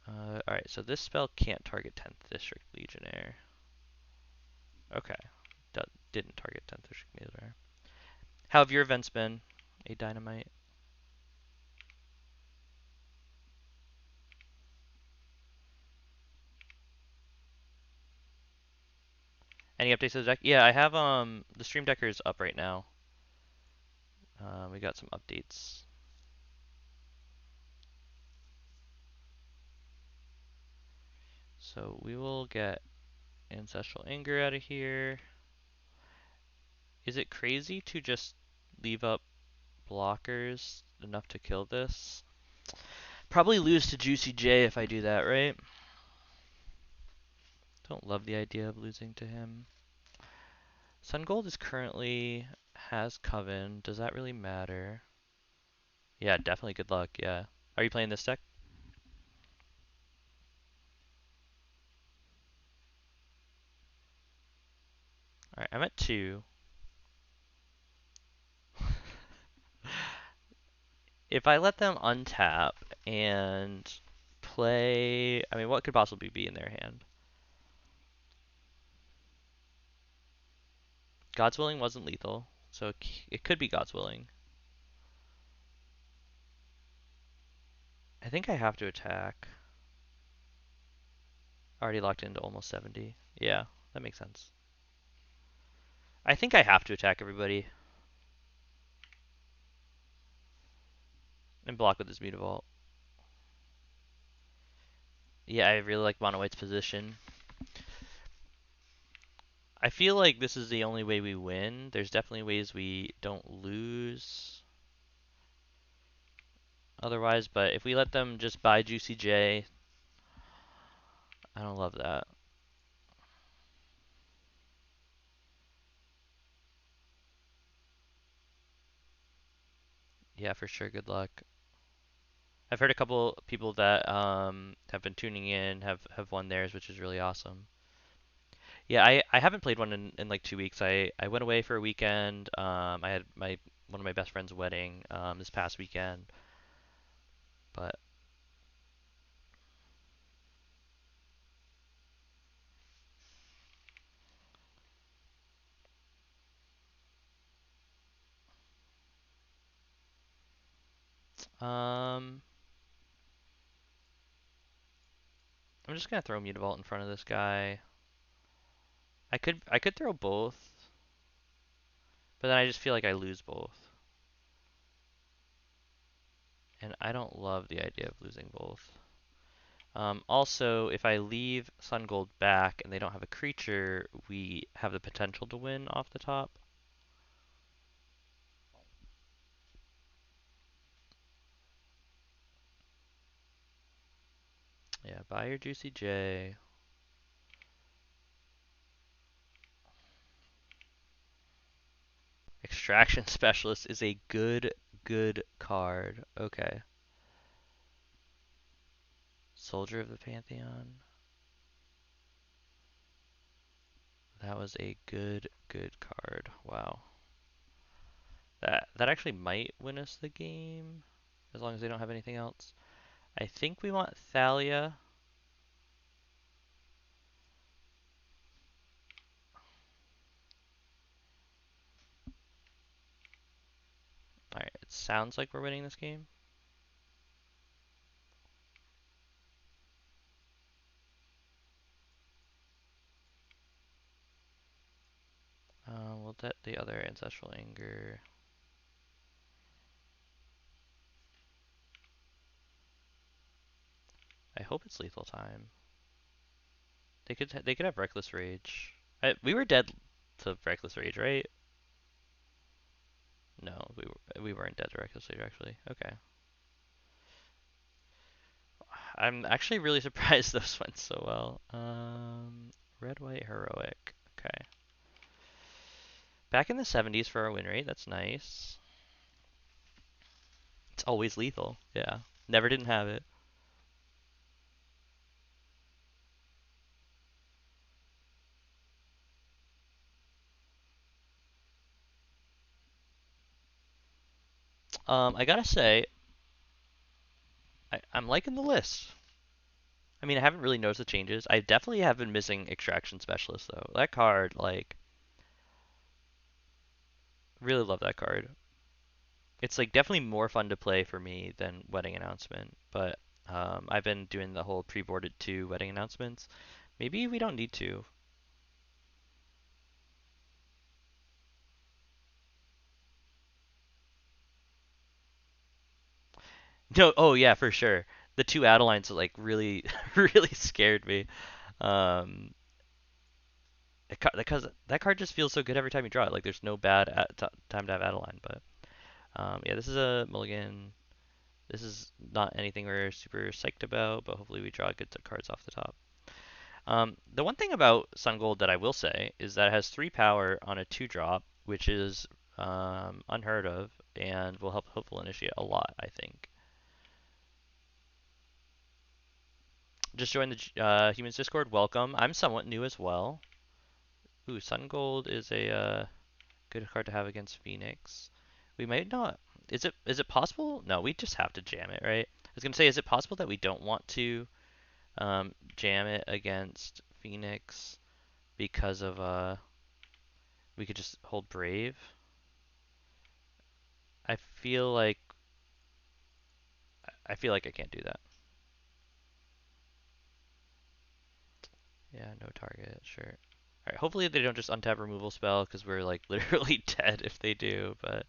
All right, so this spell can't target 10th District Legionnaire. Okay, didn't target 10th District Legionnaire. How have your events been? A dynamite. Any updates to the deck? Yeah, I have the Stream Decker is up right now. We got some updates. So we will get Ancestral Anger out of here. Is it crazy to just leave up blockers enough to kill this? Probably lose to Juicy J if I do that, right? Don't love the idea of losing to him. Sun Gold is currently has Coven. Does that really matter? Yeah, definitely good luck, yeah. Are you playing this deck? Alright, I'm at 2. If I let them untap and play, I mean, what could possibly be in their hand? God's Willing wasn't lethal, so it could be God's Willing. I think I have to attack. Already locked into almost 70. Yeah, that makes sense. I think I have to attack everybody and block with this Mutavault. Yeah, I really like Mono White's position. I feel like this is the only way we win. There's definitely ways we don't lose otherwise, but if we let them just buy Juicy J, I don't love that. Yeah, for sure. Good luck. I've heard a couple people that have been tuning in have won theirs, which is really awesome. Yeah, I haven't played one in like 2 weeks. I went away for a weekend. I had my one of my best friend's wedding this past weekend, but Um, I'm just gonna throw Mutavault in front of this guy. I could throw both, but then I just feel like I lose both. And I don't love the idea of losing both. Also, if I leave Sun Gold back and they don't have a creature, we have the potential to win off the top. Yeah, buy your Juicy J. Extraction Specialist is a good card. Okay. Soldier of the Pantheon. That was a good card. Wow. That actually might win us the game, as long as they don't have anything else. I think we want Thalia. Alright, it sounds like we're winning this game. We'll get the other Ancestral Anger. I hope it's lethal time. They could have Reckless Rage. We were dead to Reckless Rage, right? No, we weren't dead to Reckless Rage actually. Okay. I'm actually really surprised those went so well. Red White Heroic. Okay. Back in the 70s for our win rate. That's nice. It's always lethal. Yeah. Never didn't have it. I gotta say, I'm liking the list. I mean, I haven't really noticed the changes. I definitely have been missing Extraction Specialist though. That card, like, really love that card. It's like definitely more fun to play for me than Wedding Announcement, but I've been doing the whole pre-boarded 2 Wedding Announcements. Maybe we don't need to. No, oh yeah, for sure. The 2 Adelines like really really scared me. Um, because that card just feels so good every time you draw it. Like there's no bad time to have Adeline, but yeah, this is a mulligan. This is not anything we're super psyched about, but hopefully we draw good cards off the top. The one thing about Sun Gold that I will say is that it has 3 power on a 2 drop, which is unheard of and will help Hopeful Initiate a lot, I think. Just joined the Humans Discord. Welcome. I'm somewhat new as well. Ooh, Sun Gold is a good card to have against Phoenix. We might not. Is it possible? No, we just have to jam it, right? I was gonna say, is it possible that we don't want to jam it against Phoenix because of we could just hold Brave? I feel like I can't do that. Yeah, no target, sure. Alright, hopefully they don't just untap removal spell because we're like literally dead if they do, but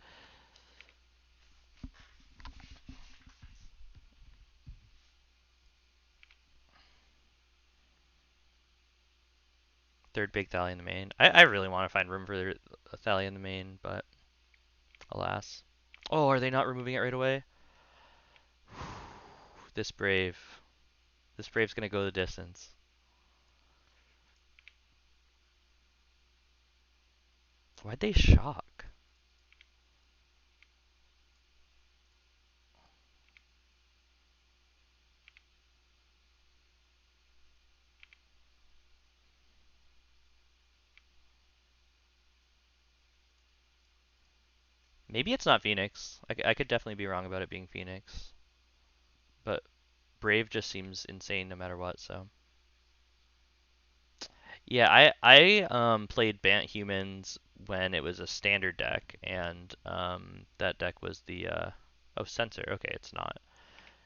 third big Thalia in the main. I really want to find room for a Thalia in the main, but alas. Oh, are they not removing it right away? This Brave. This Brave's gonna go the distance. Why'd they shock? Maybe it's not Phoenix. I could definitely be wrong about it being Phoenix. But Brave just seems insane no matter what, so. Yeah, I played Bant Humans when it was a standard deck, and that deck was the Oh, Censor. Okay, it's not.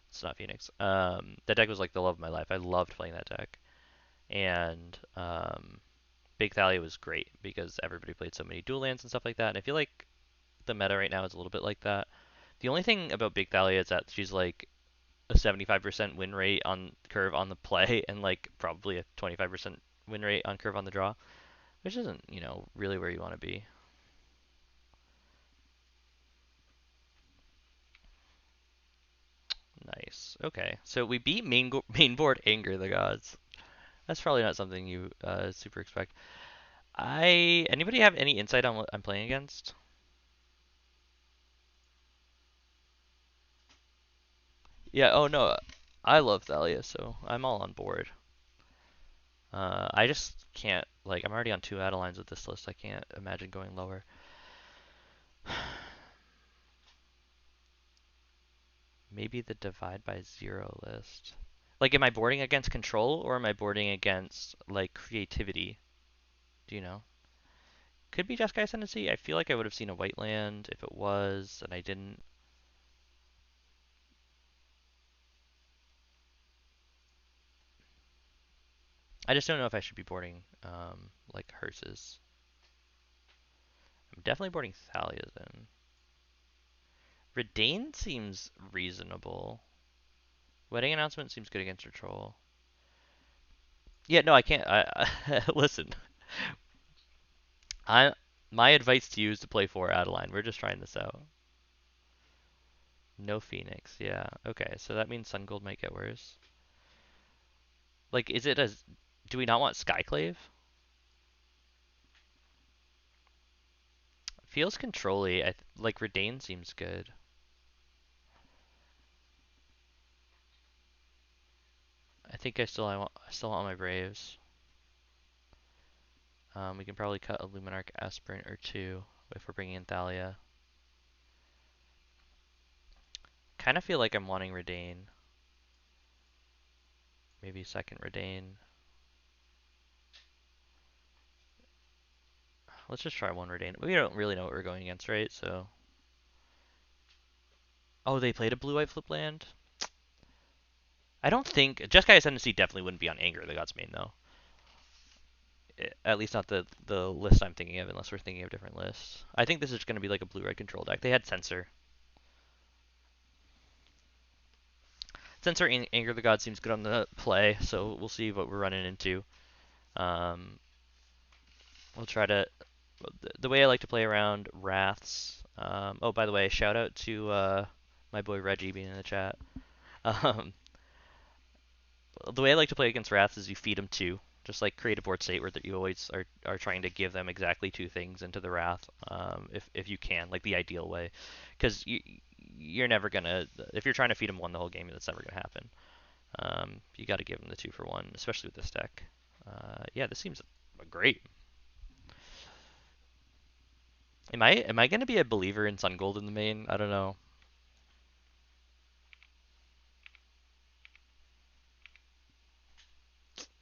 It's not Phoenix. That deck was like the love of my life. I loved playing that deck, and Big Thalia was great because everybody played so many dual lands and stuff like that. And I feel like the meta right now is a little bit like that. The only thing about Big Thalia is that she's like a 75% win rate on curve on the play and like probably a 25% win rate on curve on the draw, which isn't, really where you want to be. Nice. Okay. So we beat main board Anger the Gods. That's probably not something you super expect. Anybody have any insight on what I'm playing against? Yeah, oh no. I love Thalia, so I'm all on board. I just can't like I'm already on two Adelines with this list. I can't imagine going lower. Maybe the divide by zero list. Like, am I boarding against control or am I boarding against like creativity? Do you know? Could be Jeskai Ascendancy. I feel like I would have seen a white land if it was, and I didn't. I just don't know if I should be boarding like Hearses. I'm definitely boarding Thalia's in. Redain seems reasonable. Wedding announcement seems good against control. Yeah, no, I can't. Listen. I My advice to you is to play 4 Adeline. We're just trying this out. No Phoenix. Yeah. Okay. So that means Sun Gold might get worse. Like, is it as? Do we not want Skyclave? Feels controlly. Like Redain seems good. I think I still want my Braves. We can probably cut a Luminarch Aspirant or two if we're bringing in Thalia. Kind of feel like I'm wanting Redain. Maybe second Redain. Let's just try one Redain. We don't really know what we're going against, right? So. Oh, they played a blue-white flip land? I don't think Jeskai Ascendancy definitely wouldn't be on Anger the Gods main though. At least not the list I'm thinking of, unless we're thinking of different lists. I think this is going to be like a blue-red control deck. They had Censor. Censor Anger the God seems good on the play, so we'll see what we're running into. Um, we'll try to. The way I like to play around Wraths. Oh, by the way, shout out to my boy Reggie being in the chat. Um, the way I like to play against Wraths is you feed them two. Just like create a board state where you always are trying to give them exactly two things into the Wrath, if you can, like the ideal way, because you're never gonna if you're trying to feed them one the whole game, that's never gonna happen. You got to give them the 2 for 1, especially with this deck. Yeah, this seems great. Am I gonna be a believer in Sun Gold in the main? I don't know.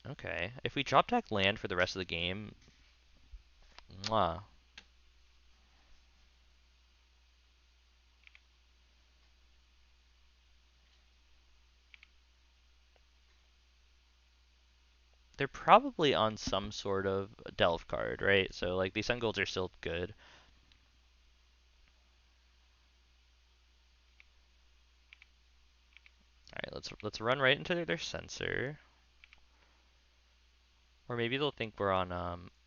Okay, if we drop deck land for the rest of the game, mwah. They're probably on some sort of delve card, right? So like these Sun Golds are still good. All right, let's run right into their Censor, or maybe they'll think we're on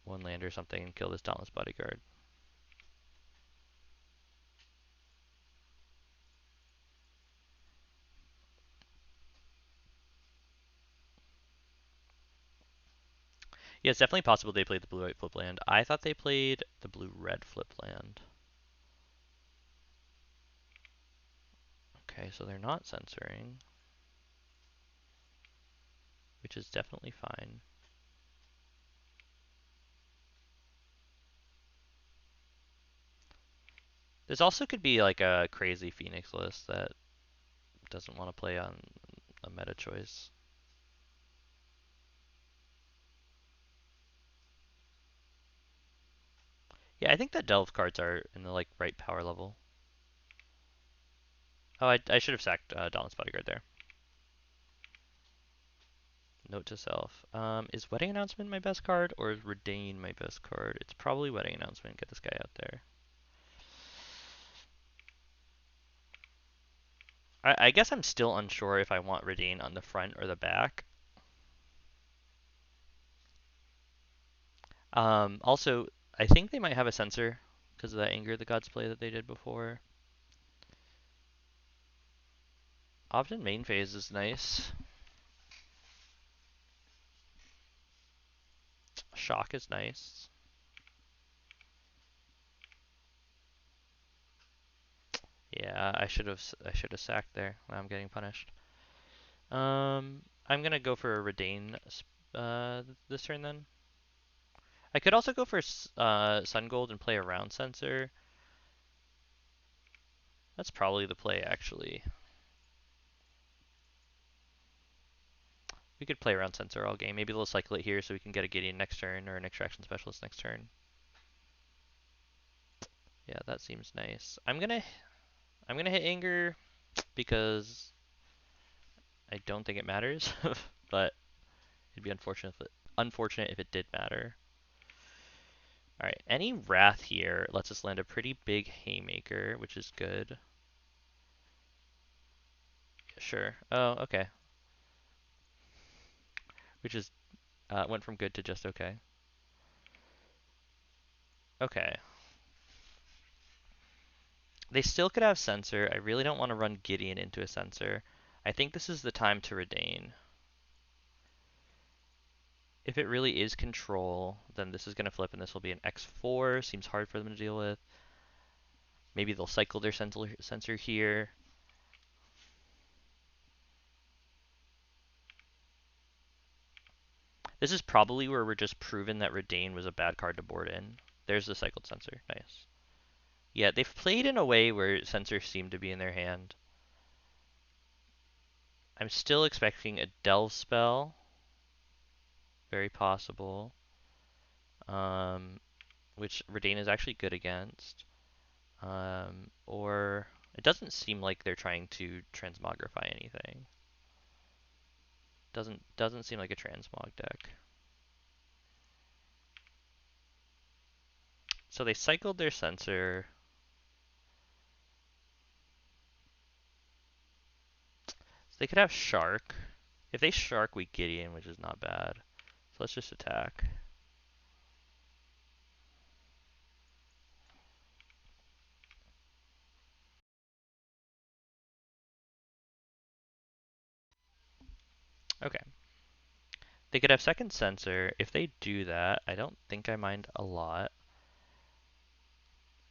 one land or something and kill this Dauntless Bodyguard. Yeah, it's definitely possible they played the blue-white flip land. I thought they played the blue-red flip land. Okay, so they're not censoring, which is definitely fine. This also could be like a crazy Phoenix list that doesn't want to play on a meta choice. Yeah, I think that delve cards are in the like right power level. Oh, I should have sacked Dawn's Bodyguard there. Note to self. Is Wedding Announcement my best card, or is Redain my best card? It's probably Wedding Announcement. Get this guy out there. I guess I'm still unsure if I want Redain on the front or the back. Also, I think they might have a censor because of that Anger the Gods play that they did before. Often main phase is nice. Shock is nice. Yeah, I should have sacked there. Now I'm getting punished. I'm gonna go for a Redain this turn then. I could also go for Sun Gold and play around Censor. That's probably the play actually. We could play around Censor all game. Maybe they'll cycle it here so we can get a Gideon next turn or an Extraction Specialist next turn. Yeah, that seems nice. I'm gonna hit Anger because I don't think it matters, but it'd be unfortunate if it did matter. Alright, any Wrath here lets us land a pretty big Haymaker, which is good. Sure. Oh, okay. Which is went from good to just okay. Okay. They still could have Censor. I really don't want to run Gideon into a Censor. I think this is the time to Redain. If it really is control, then this is going to flip and this will be an X4. Seems hard for them to deal with. Maybe they'll cycle their Censor here. This is probably where we're just proven that Redain was a bad card to board in. There's the cycled Censor. Nice. Yeah, they've played in a way where Censors seem to be in their hand. I'm still expecting a Delve spell. Very possible. Which Redain is actually good against. Or it doesn't seem like they're trying to transmogrify anything. Doesn't seem like a transmog deck. So they cycled their Censor. So they could have Shark. If they Shark, we Gideon, which is not bad. So let's just attack. Okay. They could have second Censor. If they do that, I don't think I mind a lot.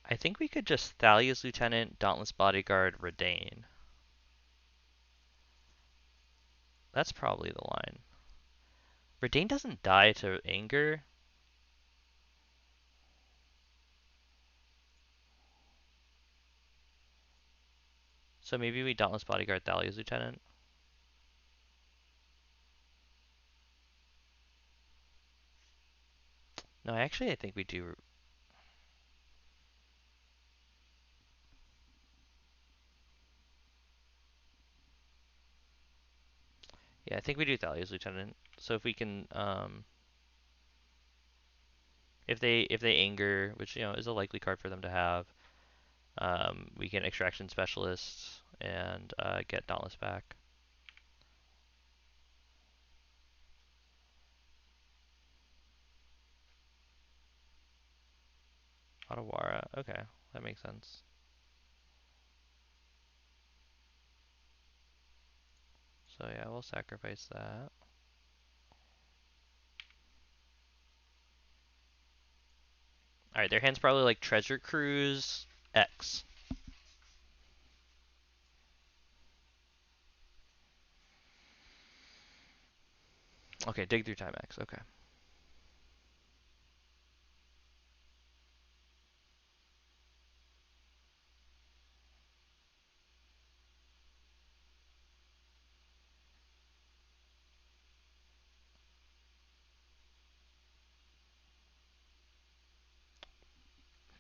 I think we could just Thalia's Lieutenant, Dauntless Bodyguard, Redain. That's probably the line. Redain doesn't die to Anger. So maybe we Dauntless Bodyguard Thalia's Lieutenant. No, actually I think we do. Yeah, I think we do Thalia's Lieutenant. So if we can, if they Anger, which is a likely card for them to have, we can Extraction Specialist and get Dauntless back. Otawara, okay, that makes sense. So yeah, we'll sacrifice that. Alright, their hand's probably like Treasure Cruise X. Okay, dig through time X, okay.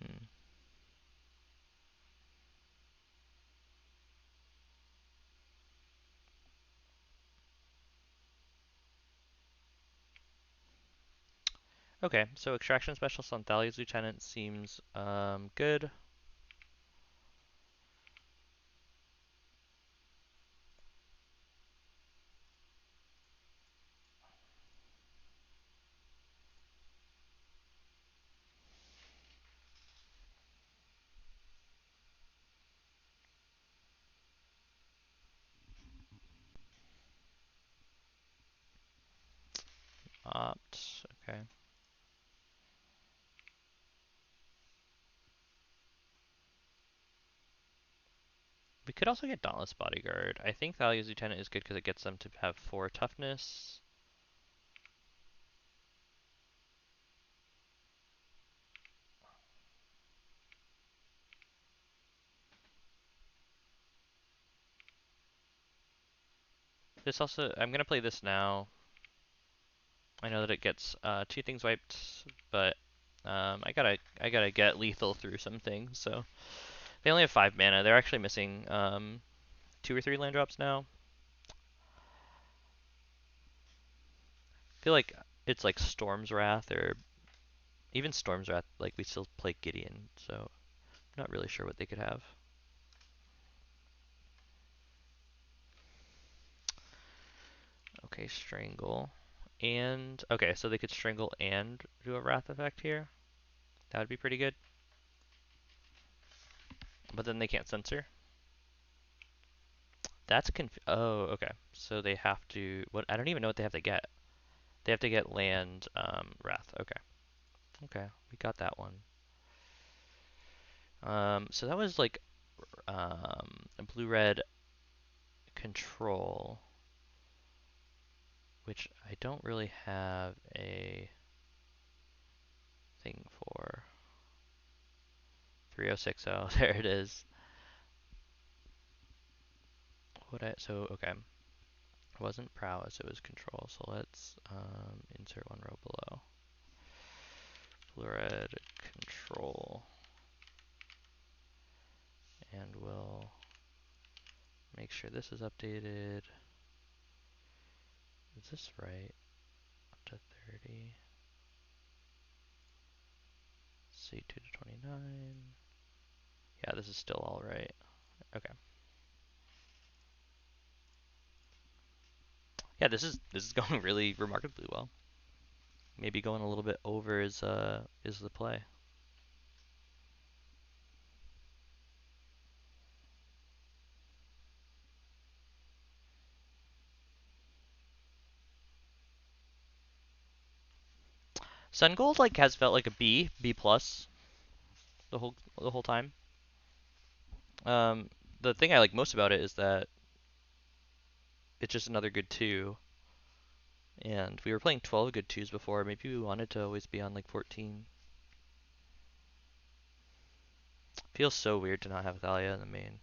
Hmm. Okay, so Extraction Specialist on Thalia's Lieutenant seems good. Opt, okay. We could also get Dauntless Bodyguard. I think Thalia's Lieutenant is good because it gets them to have 4 toughness. This also, I'm gonna play this now. I know that it gets 2 things wiped, but I gotta get lethal through some things. So they only have 5 mana. They're actually missing 2 or 3 land drops now. I feel like it's like Storm's Wrath or even Storm's Wrath. Like we still play Gideon, so I'm not really sure what they could have. Okay, Strangle. And, okay, so they could Strangle and do a Wrath effect here. That would be pretty good. But then they can't censor. That's oh, okay. So they have to, what, I don't even know what they have to get. They have to get land, Wrath. Okay. Okay, we got that one. So that was like, a blue-red control, which I don't really have a thing for. 3060, there it is. So, okay. It wasn't prowess, it was control. So let's insert one row below. Blue-red control. And we'll make sure this is updated. Is this right? Up to 30. C2 to 29. Yeah, this is still all right. Okay. Yeah, this is going really remarkably well. Maybe going a little bit over is the play. Sun Gold like has felt like a B plus the whole time. Um, the thing I like most about it is that it's just another good 2. And we were playing 12 good 2s before. Maybe we wanted to always be on like 14. Feels so weird to not have Thalia in the main.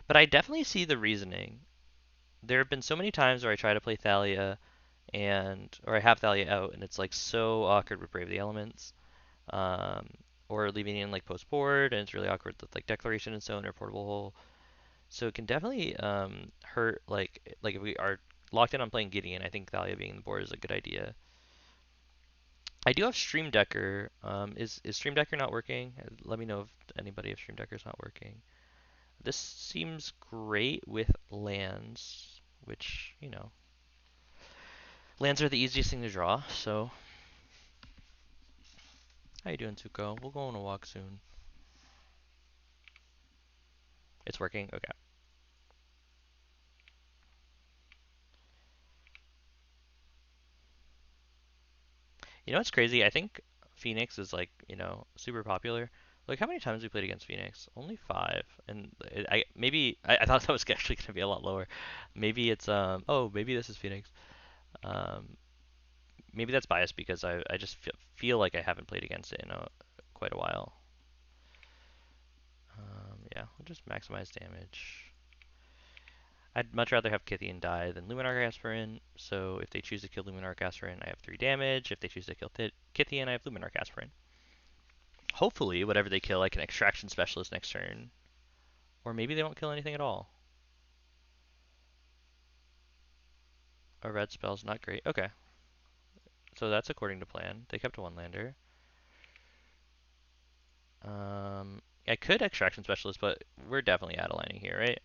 But I definitely see the reasoning. There have been so many times where I try to play Thalia or I have Thalia out and it's like so awkward with Brave the Elements. Um, or leaving in like post board and it's really awkward with like Declaration and Stone or Portable Hole. So it can definitely hurt like if we are locked in on playing Gideon, I think Thalia being the board is a good idea. I do have Stream Decker. Is Stream Decker not working? Let me know if anybody if Stream Decker is not working. This seems great with lands, which, lands are the easiest thing to draw, so how you doing, Tuko? We'll go on a walk soon. It's working? Okay. You know what's crazy? I think Phoenix is like, super popular. Like how many times we played against Phoenix? Only 5. And I thought that was actually gonna be a lot lower. Maybe it's oh, maybe this is Phoenix. Um maybe that's biased because I just feel like I haven't played against it in quite a while. Yeah, we'll just maximize damage. I'd much rather have Kithian die than Luminarch Aspirant, so if they choose to kill Luminarch Aspirant, I have 3 damage. If they choose to kill Kithian, I have Luminarch Aspirant. Hopefully, whatever they kill, I can Extraction Specialist next turn. Or maybe they won't kill anything at all. A red spell's not great. Okay. So that's according to plan. They kept a one lander. I could extraction specialist, but we're definitely out aligning here, right?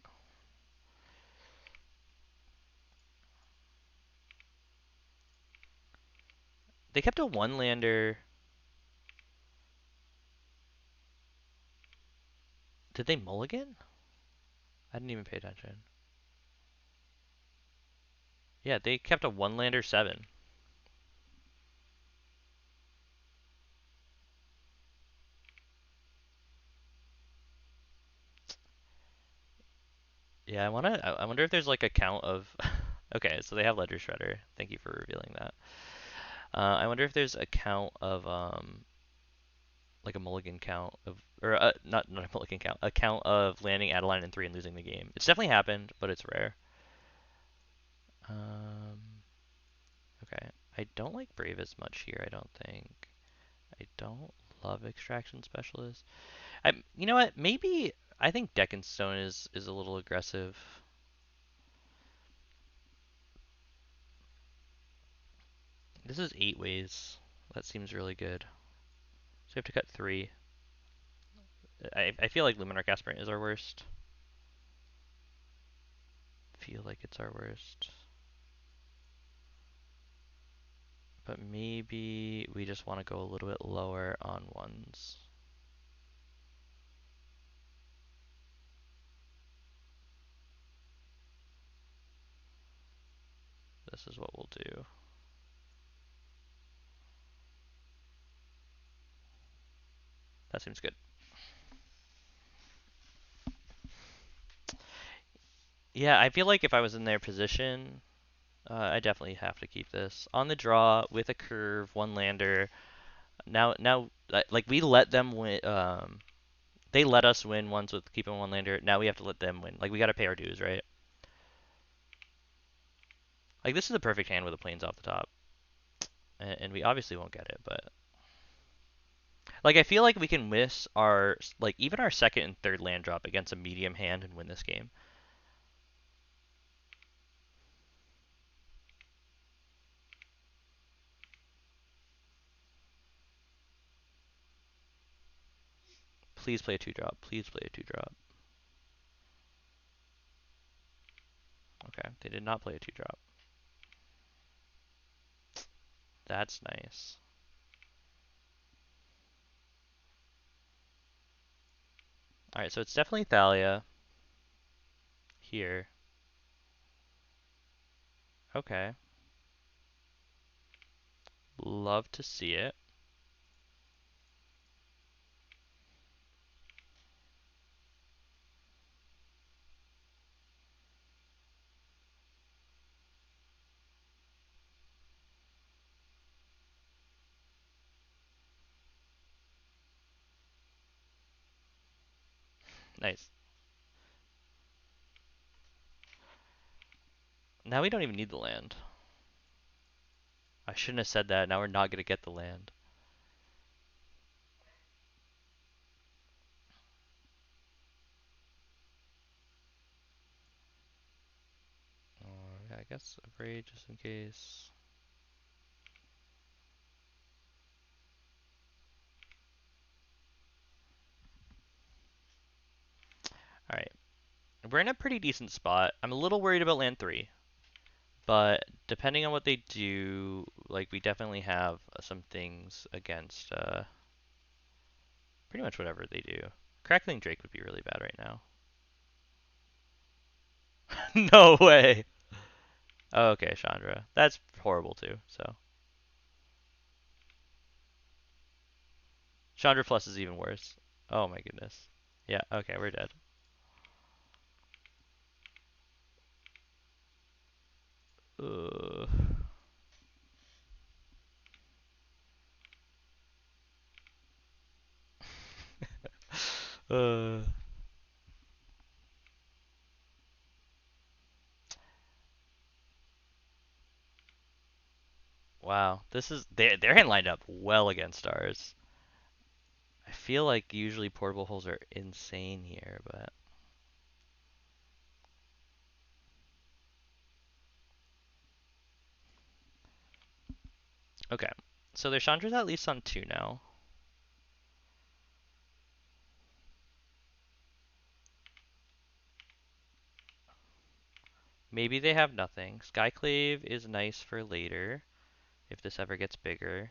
They kept a one lander. Did they mulligan? I didn't even pay attention. Yeah, they kept a one lander 7. Yeah, I wonder if there's like a count of. Okay, so they have Ledger Shredder. Thank you for revealing that. I wonder if there's a count of like a mulligan count of, or not a mulligan count, a count of landing Adeline in 3 and losing the game. It's definitely happened, but it's rare. Okay, I don't like Brave as much here. I don't think. I don't love Extraction Specialist. You know what? Maybe I think Deck and Stone is a little aggressive. This is 8 ways. That seems really good. So we have to cut 3. I feel like Luminarch Aspirant is our worst. Feel like it's our worst. But maybe we just want to go a little bit lower on ones. This is what we'll do. That seems good. Yeah, I feel like if I was in their position, I definitely have to keep this. On the draw, with a curve, one lander. Now, like we let them win. They let us win once with keeping one lander. Now we have to let them win. Like we got to pay our dues, right? Like this is a perfect hand with the planes off the top, and we obviously won't get it. But like I feel like we can miss our like even our second and third land drop against a medium hand and win this game. Please play a 2 drop. Please play a 2 drop. Okay, they did not play a 2 drop. That's nice. All right, so it's definitely Thalia here. Okay, love to see it. Nice. Now we don't even need the land. I shouldn't have said that. Now we're not gonna get the land. Yeah, I guess a braid just in case. All right, we're in a pretty decent spot. I'm a little worried about land 3, but depending on what they do, like we definitely have some things against pretty much whatever they do. Crackling Drake would be really bad right now. No way. Oh, okay, Chandra. That's horrible too. So Chandra Plus is even worse. Oh my goodness. Yeah. Okay, we're dead. Uh, uh, wow. This is their hand lined up well against ours. I feel like usually portable holes are insane here, but Okay. So their Chandra's at least on 2 now. Maybe they have nothing. Skyclave is nice for later, if this ever gets bigger.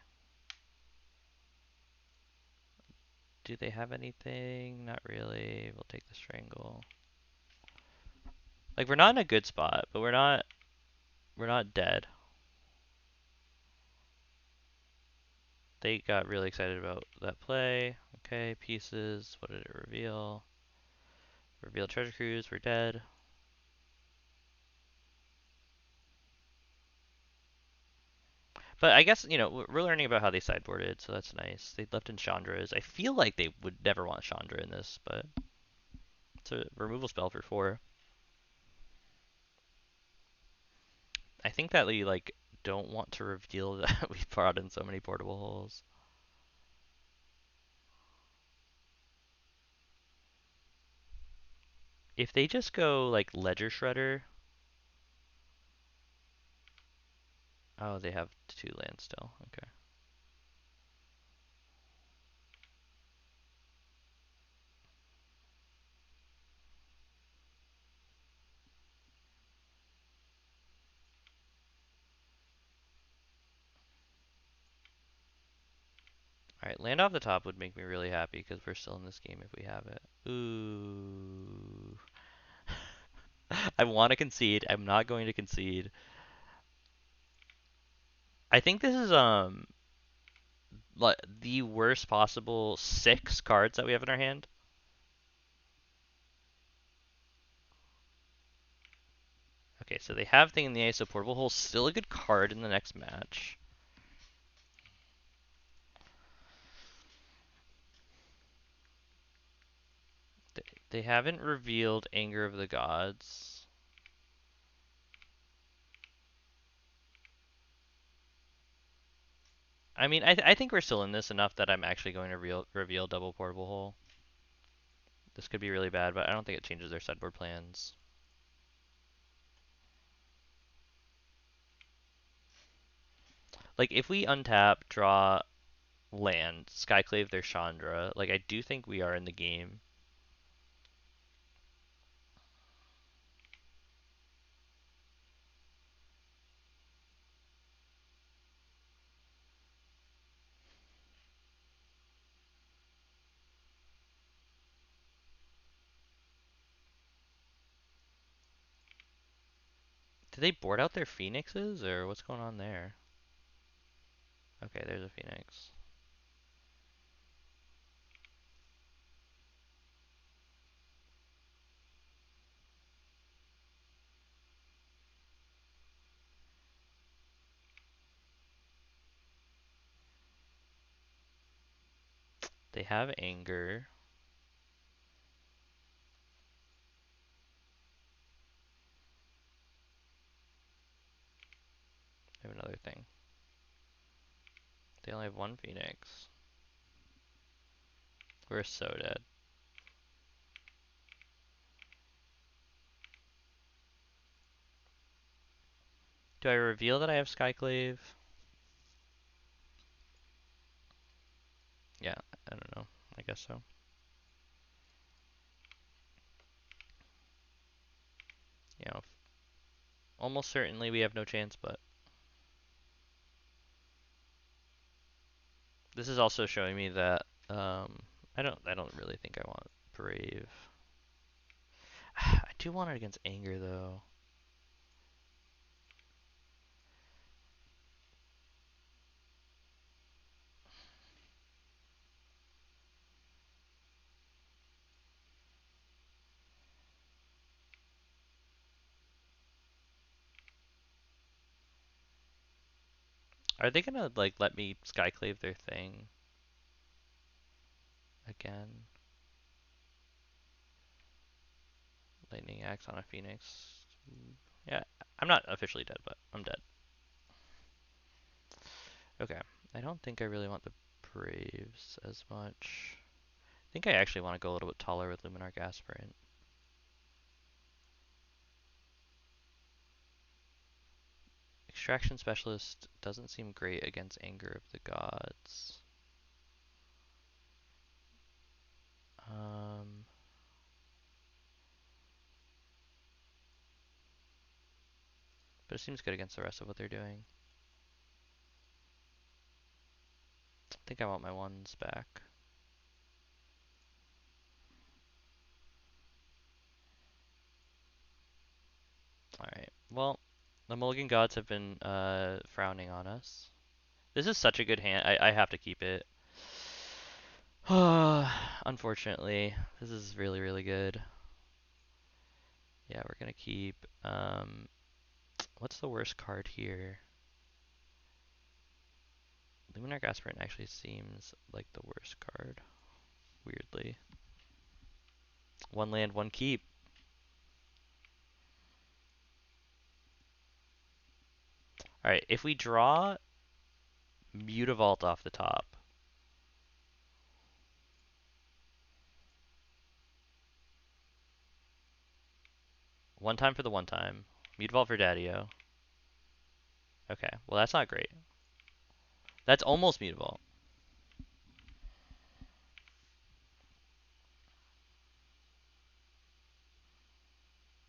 Do they have anything? Not really. We'll take the Strangle. Like, we're not in a good spot, but we're not dead. They got really excited about that play. Okay, pieces. What did it reveal? Reveal treasure cruise. We're dead. But I guess, we're learning about how they sideboarded, so that's nice. They left in Chandra's. I feel like they would never want Chandra in this, but it's a removal spell for 4. I think that we, like, don't want to reveal that we brought in so many portable holes. If they just go, like, Ledger Shredder. Oh, they have 2 lands still. Okay. Alright, land off the top would make me really happy because we're still in this game if we have it. Ooh. I want to concede. I'm not going to concede. I think this is like the worst possible 6 cards that we have in our hand. Okay, so they have Thing in the Ice, so Portable Hole still a good card in the next match. They haven't revealed Anger of the Gods. I mean, I think we're still in this enough that I'm actually going to reveal Double Portable Hole. This could be really bad, but I don't think it changes their sideboard plans. Like, if we untap, draw land, Skyclave their Chandra, like, I do think we are in the game. Did they board out their Phoenixes, or what's going on there? Okay, there's a Phoenix. They have Anger. They have another thing. They only have 1 Phoenix. We're so dead. Do I reveal that I have Skyclave? Yeah, I don't know. I guess so. You know, almost certainly we have no chance, but this is also showing me that I don't really think I want Brave. I do want it against Anger though. Are they gonna like let me Skyclave their thing again? Lightning Axe on a Phoenix. Yeah, I'm not officially dead, but I'm dead. Okay, I don't think I really want the Braves as much. I think I actually want to go a little bit taller with Luminarch Aspirant. Distraction Specialist doesn't seem great against Anger of the Gods. Um, but it seems good against the rest of what they're doing. I think I want my ones back. Alright, well, the Mulligan Gods have been frowning on us. This is such a good hand. I have to keep it. Unfortunately, this is really, really good. Yeah, we're gonna keep. What's the worst card here? Luminarch Aspirant actually seems like the worst card, weirdly. One land, one keep. Alright, if we draw Mutavault off the top, one time for the one time, Mutavault for Daddio. Okay, well that's not great. That's almost Mutavault.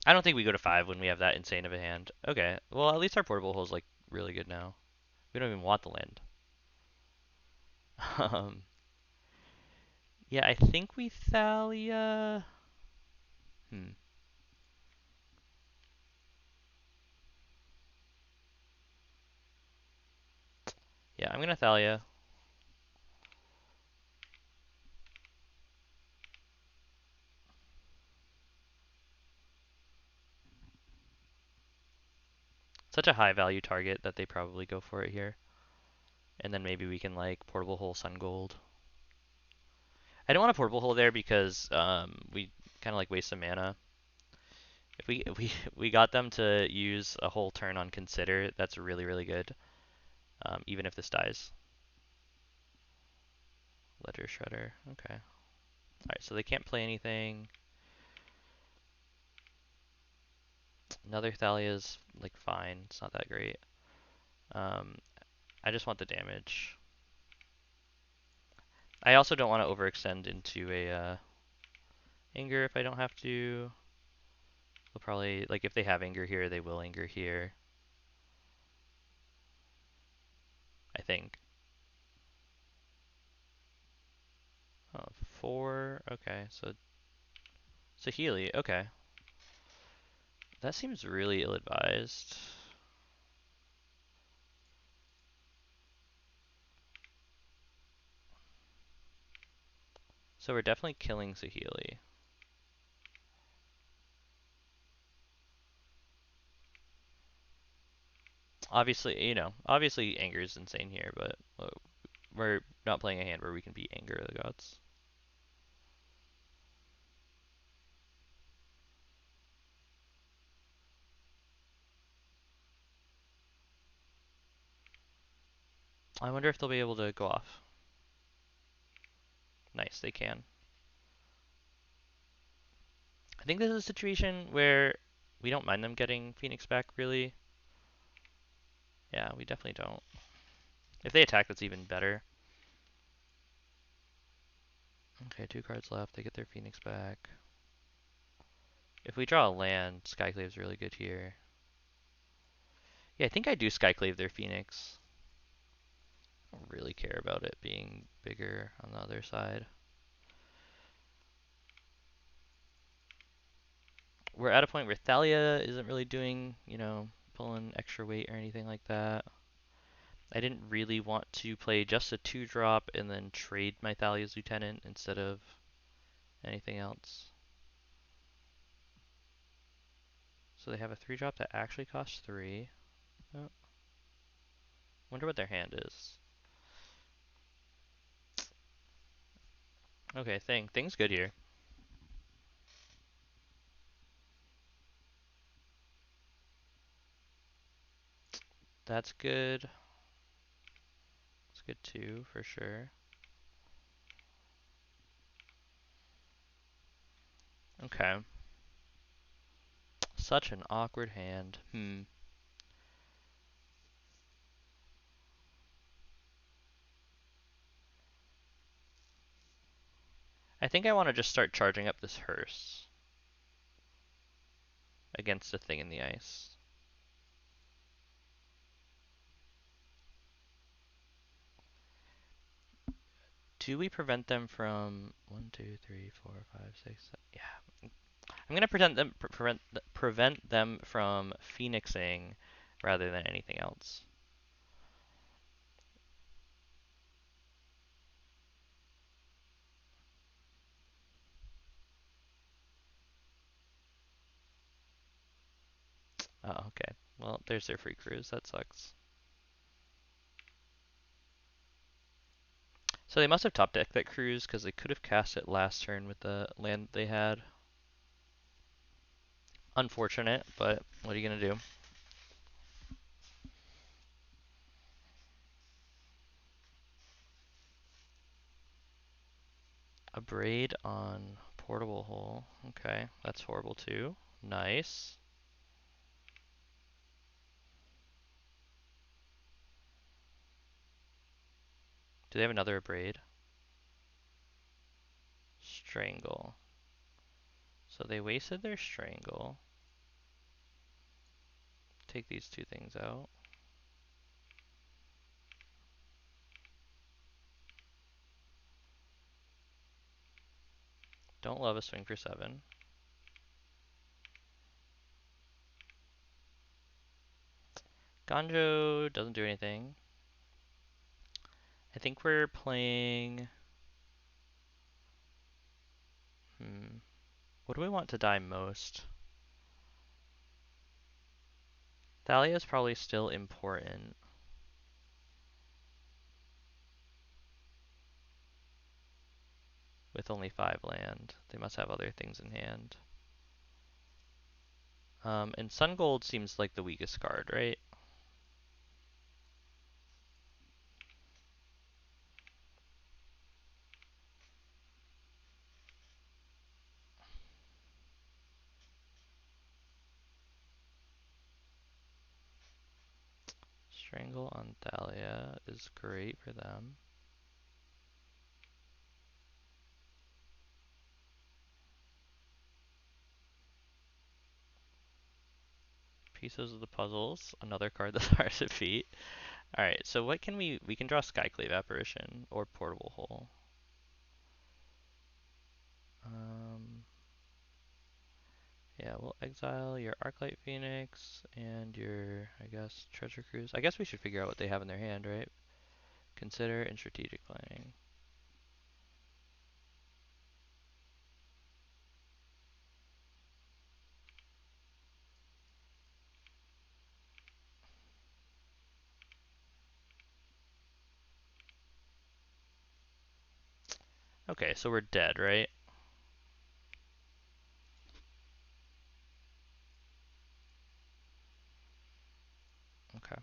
I don't think we go to 5 when we have that insane of a hand. Okay, well at least our portable hole is like really good now. We don't even want the land. Um, yeah, I think we Thalia. Hmm. Yeah, I'm gonna Thalia. Such a high value target that they probably go for it here. And then maybe we can like portable hole Sun Gold. I don't want a portable hole there because we kind of like waste some mana. If we got them to use a whole turn on Consider, that's really really good. Even if this dies. Ledger Shredder. Okay. All right, so they can't play anything. Another Thalia's like fine. It's not that great. Um, I just want the damage. I also don't want to overextend into a anger if I don't have to. They'll probably like if they have anger here, they will anger here. I think. Oh, 4. Okay, so Saheeli. Okay, that seems really ill-advised. So we're definitely killing Saheeli. Obviously, obviously anger is insane here, but we're not playing a hand where we can beat anger of the gods. I wonder if they'll be able to go off. Nice, they can. I think this is a situation where we don't mind them getting Phoenix back, really. Yeah, we definitely don't. If they attack, that's even better. Okay, 2 cards left. They get their Phoenix back. If we draw a land, Skyclave's really good here. Yeah, I think I do Skyclave their Phoenix. I don't really care about it being bigger on the other side. We're at a point where Thalia isn't really doing, pulling extra weight or anything like that. I didn't really want to play just a 2-drop and then trade my Thalia's Lieutenant instead of anything else. So they have a 3-drop that actually costs 3. Oh. Wonder what their hand is. Okay, thing's good here. That's good. That's good too, for sure. Okay. Such an awkward hand. I think I want to just start charging up this hearse against a thing in the ice. Do we prevent them from 1, 2, 3, 4, 5, 6, 7? Yeah. I'm gonna prevent them from phoenixing rather than anything else. Oh, okay. Well, there's their free cruise. That sucks. So they must have top decked that cruise because they could have cast it last turn with the land they had. Unfortunate, but what are you gonna do? A braid on portable hole. Okay, that's horrible too. Nice. Do they have another braid? Strangle. So they wasted their strangle. Take these two things out. Don't love a swing for 7. Ganjo doesn't do anything. I think we're playing. What do we want to die most? Thalia is probably still important. With only 5 land. They must have other things in hand. And Sun Gold seems like the weakest card, right? Strangle on Thalia is great for them. Pieces of the Puzzles, another card that's hard to beat. Alright, so what can we can draw Skyclave Apparition or Portable Hole. Yeah, we'll exile your Arclight Phoenix and your, I guess, Treasure Cruise. I guess we should figure out what they have in their hand, right? Consider in strategic planning. Okay, so we're dead, right? Okay.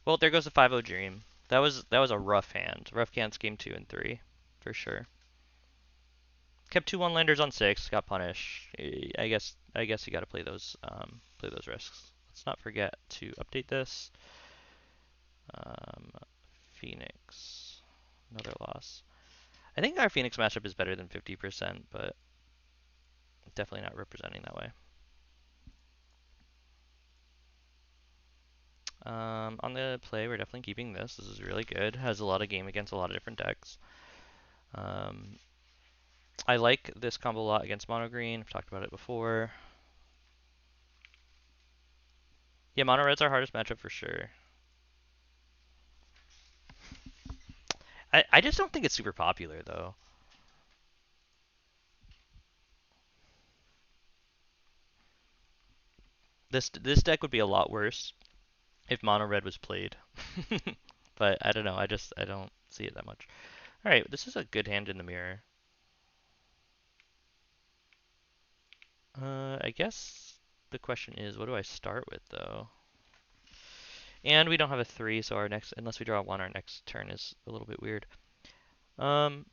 Well, there goes the 5-0 Dream. That was a rough hand. Rough hands game 2 and 3, for sure. Kept 2 one-landers on 6, got punished. I guess you got to play those risks. Let's not forget to update this. Um, Phoenix, another loss. I think our Phoenix matchup is better than 50%, but definitely not representing that way. On the play, we're definitely keeping this. This is really good. Has a lot of game against a lot of different decks. Um, I like this combo a lot against mono green. I've talked about it before. Yeah, mono red's our hardest matchup for sure. I just don't think it's super popular though. This deck would be a lot worse if mono red was played. But I don't know. I don't see it that much. All right, this is a good hand in the mirror. I guess the question is, what do I start with though? And we don't have a 3, so our next, unless we draw a 1, our next turn is a little bit weird. Um,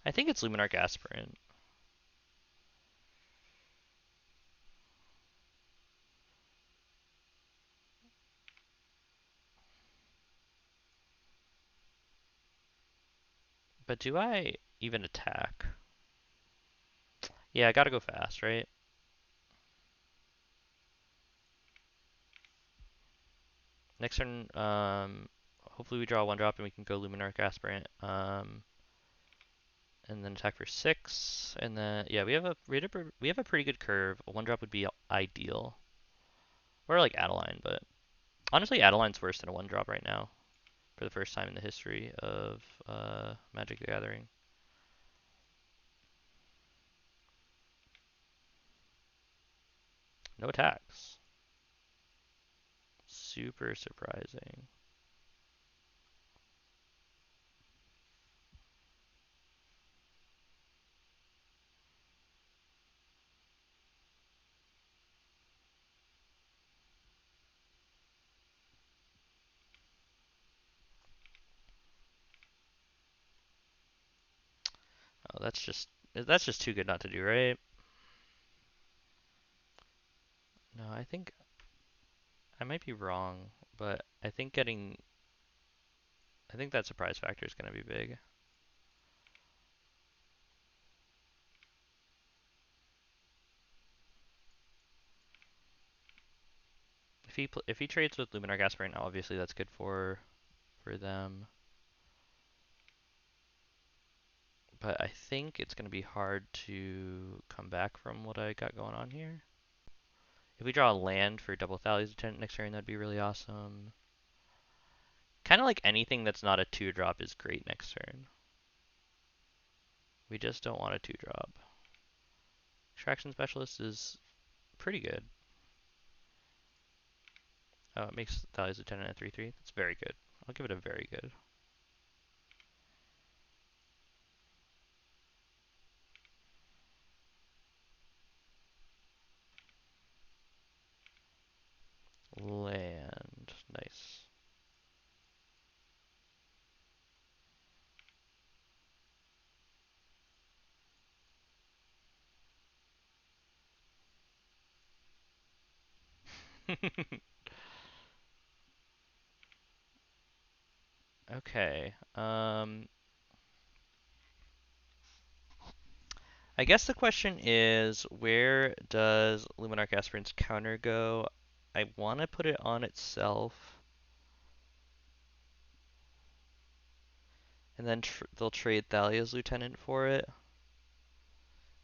I think it's Luminarch Aspirant. But do I even attack? Yeah, I gotta go fast, right? Next turn, hopefully we draw a 1-drop and we can go Luminarch Aspirant. And then attack for 6. And then, yeah, we have a pretty good curve. A 1-drop would be ideal. Or like Adeline, but honestly, Adeline's worse than a 1-drop right now for the first time in the history of Magic the Gathering. No attacks. Super surprising. Oh, that's just too good not to do, right? No, I think I might be wrong, but I think that surprise factor is going to be big. If he trades with Luminar Gasper now, obviously that's good for them. But I think it's going to be hard to come back from what I got going on here. If we draw a land for double Thalia's Lieutenant next turn, that'd be really awesome. Kind of like anything that's not a 2-drop is great next turn. We just don't want a 2-drop. Extraction Specialist is pretty good. Oh, it makes Thalia's Lieutenant a 3/3. That's very good. I'll give it a very good. Land. Nice. Okay. I guess the question is, where does Luminarch Aspirant's counter go? I want to put it on itself, and then they'll trade Thalia's Lieutenant for it.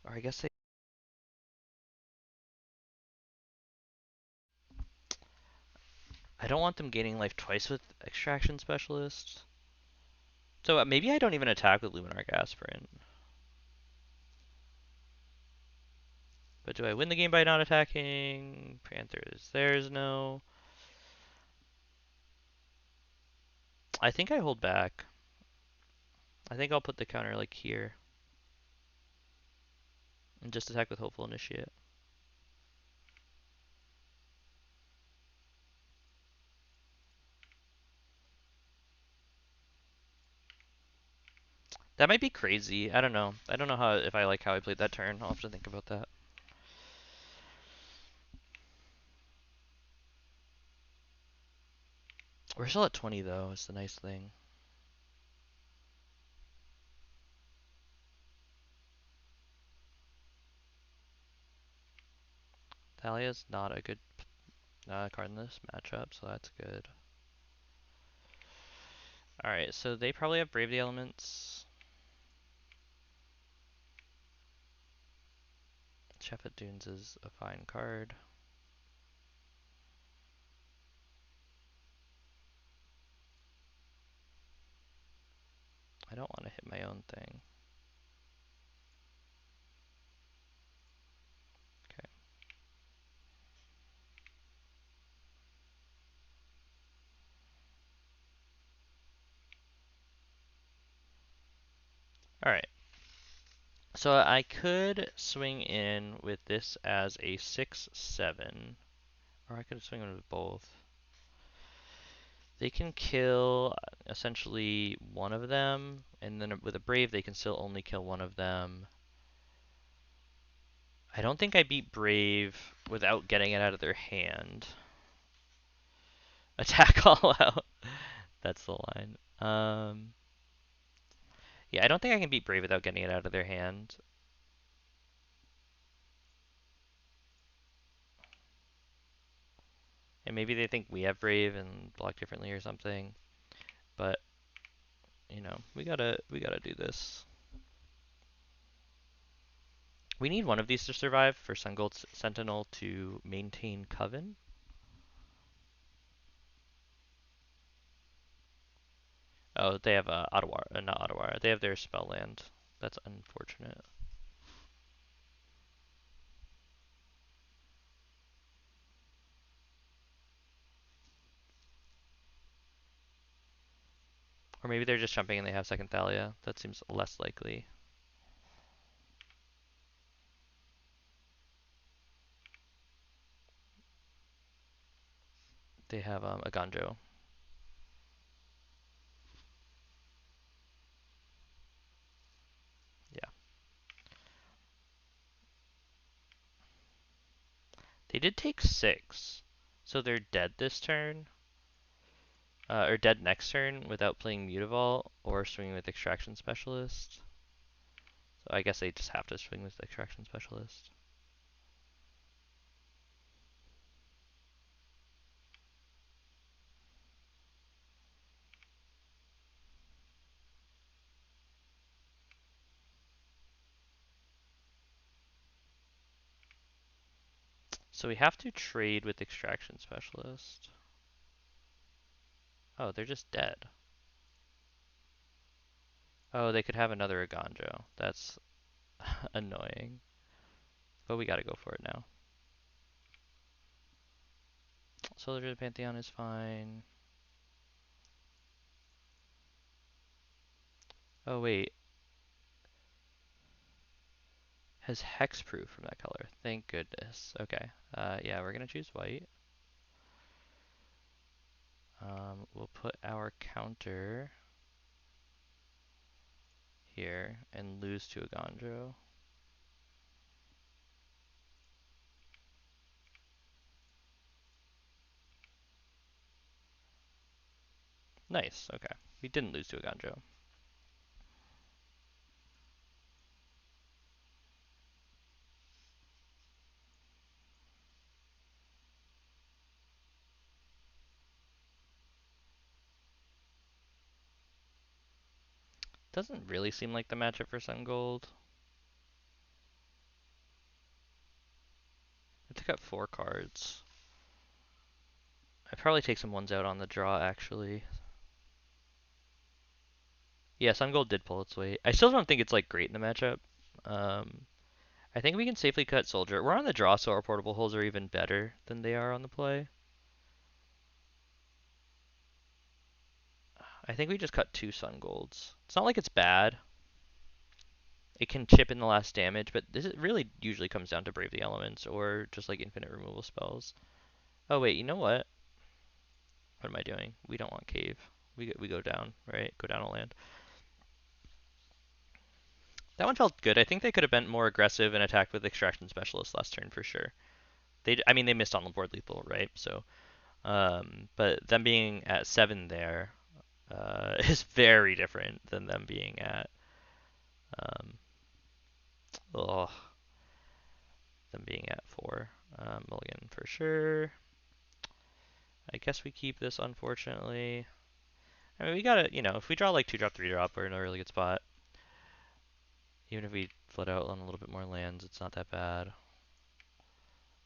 Or I guess I don't want them gaining life twice with Extraction Specialist. So maybe I don't even attack with Luminarch Aspirant. But do I win the game by not attacking? Panthers, there's no. I think I hold back. I think I'll put the counter like here. And just attack with Hopeful Initiate. That might be crazy. I don't know. I don't know if I like how I played that turn. I'll have to think about that. We're still at 20 though, is the nice thing. Thalia's not a good card in this matchup, so that's good. Alright, so they probably have Brave the Elements. Chef at Dunes is a fine card. I don't want to hit my own thing. Okay. Alright. So I could swing in with this as a 6/7, or I could swing in with both. They can kill essentially one of them, and then with a Brave they can still only kill one of them. I don't think I beat Brave without getting it out of their hand. Attack all out. That's the line. Yeah, I don't think I can beat Brave without getting it out of their hand. And maybe they think we have Brave and block differently or something. But, you know, we gotta do this. We need one of these to survive for Sun Gold Sentinel to maintain Coven. Oh, they have Ottawa, not Ottawa. They have their spell land. That's unfortunate. Or maybe they're just jumping and they have second Thalia. That seems less likely. They have a Ganjo. Yeah. They did take 6. So they're dead this turn. Or dead next turn without playing Mutavault or swinging with Extraction Specialist. So I guess they just have to swing with Extraction Specialist. So we have to trade with Extraction Specialist. Oh, they're just dead. Oh, they could have another Aganjo. That's annoying. But we gotta go for it now. Solar Dread Pantheon is fine. Oh wait, has hexproof from that color. Thank goodness. Okay. Yeah, we're gonna choose white. We'll put our counter here and lose to a Ganjo. Nice. Okay. We didn't lose to a Ganjo. Doesn't really seem like the matchup for Sun Gold. I took out 4 cards. I'd probably take some ones out on the draw, actually. Yeah, Sun Gold did pull its weight. I still don't think it's like great in the matchup. Um, I think we can safely cut Soldier. We're on the draw, so our portable holes are even better than they are on the play. I think we just cut 2 Sun Golds. It's not like it's bad. It can chip in the last damage, but this really usually comes down to Brave the Elements or just like infinite removal spells. Oh wait, you know what? What am I doing? We don't want Cave. We go down, right? Go down a land. That one felt good. I think they could have been more aggressive and attacked with Extraction Specialist last turn for sure. I mean, they missed on the board lethal, right? So, but them being at 7 there is very different than them being at, um, oh, them being at 4. Mulligan for sure. I guess we keep this, unfortunately. I mean, we gotta, if we draw like 2 drop, 3 drop, we're in a really good spot. Even if we flood out on a little bit more lands, it's not that bad.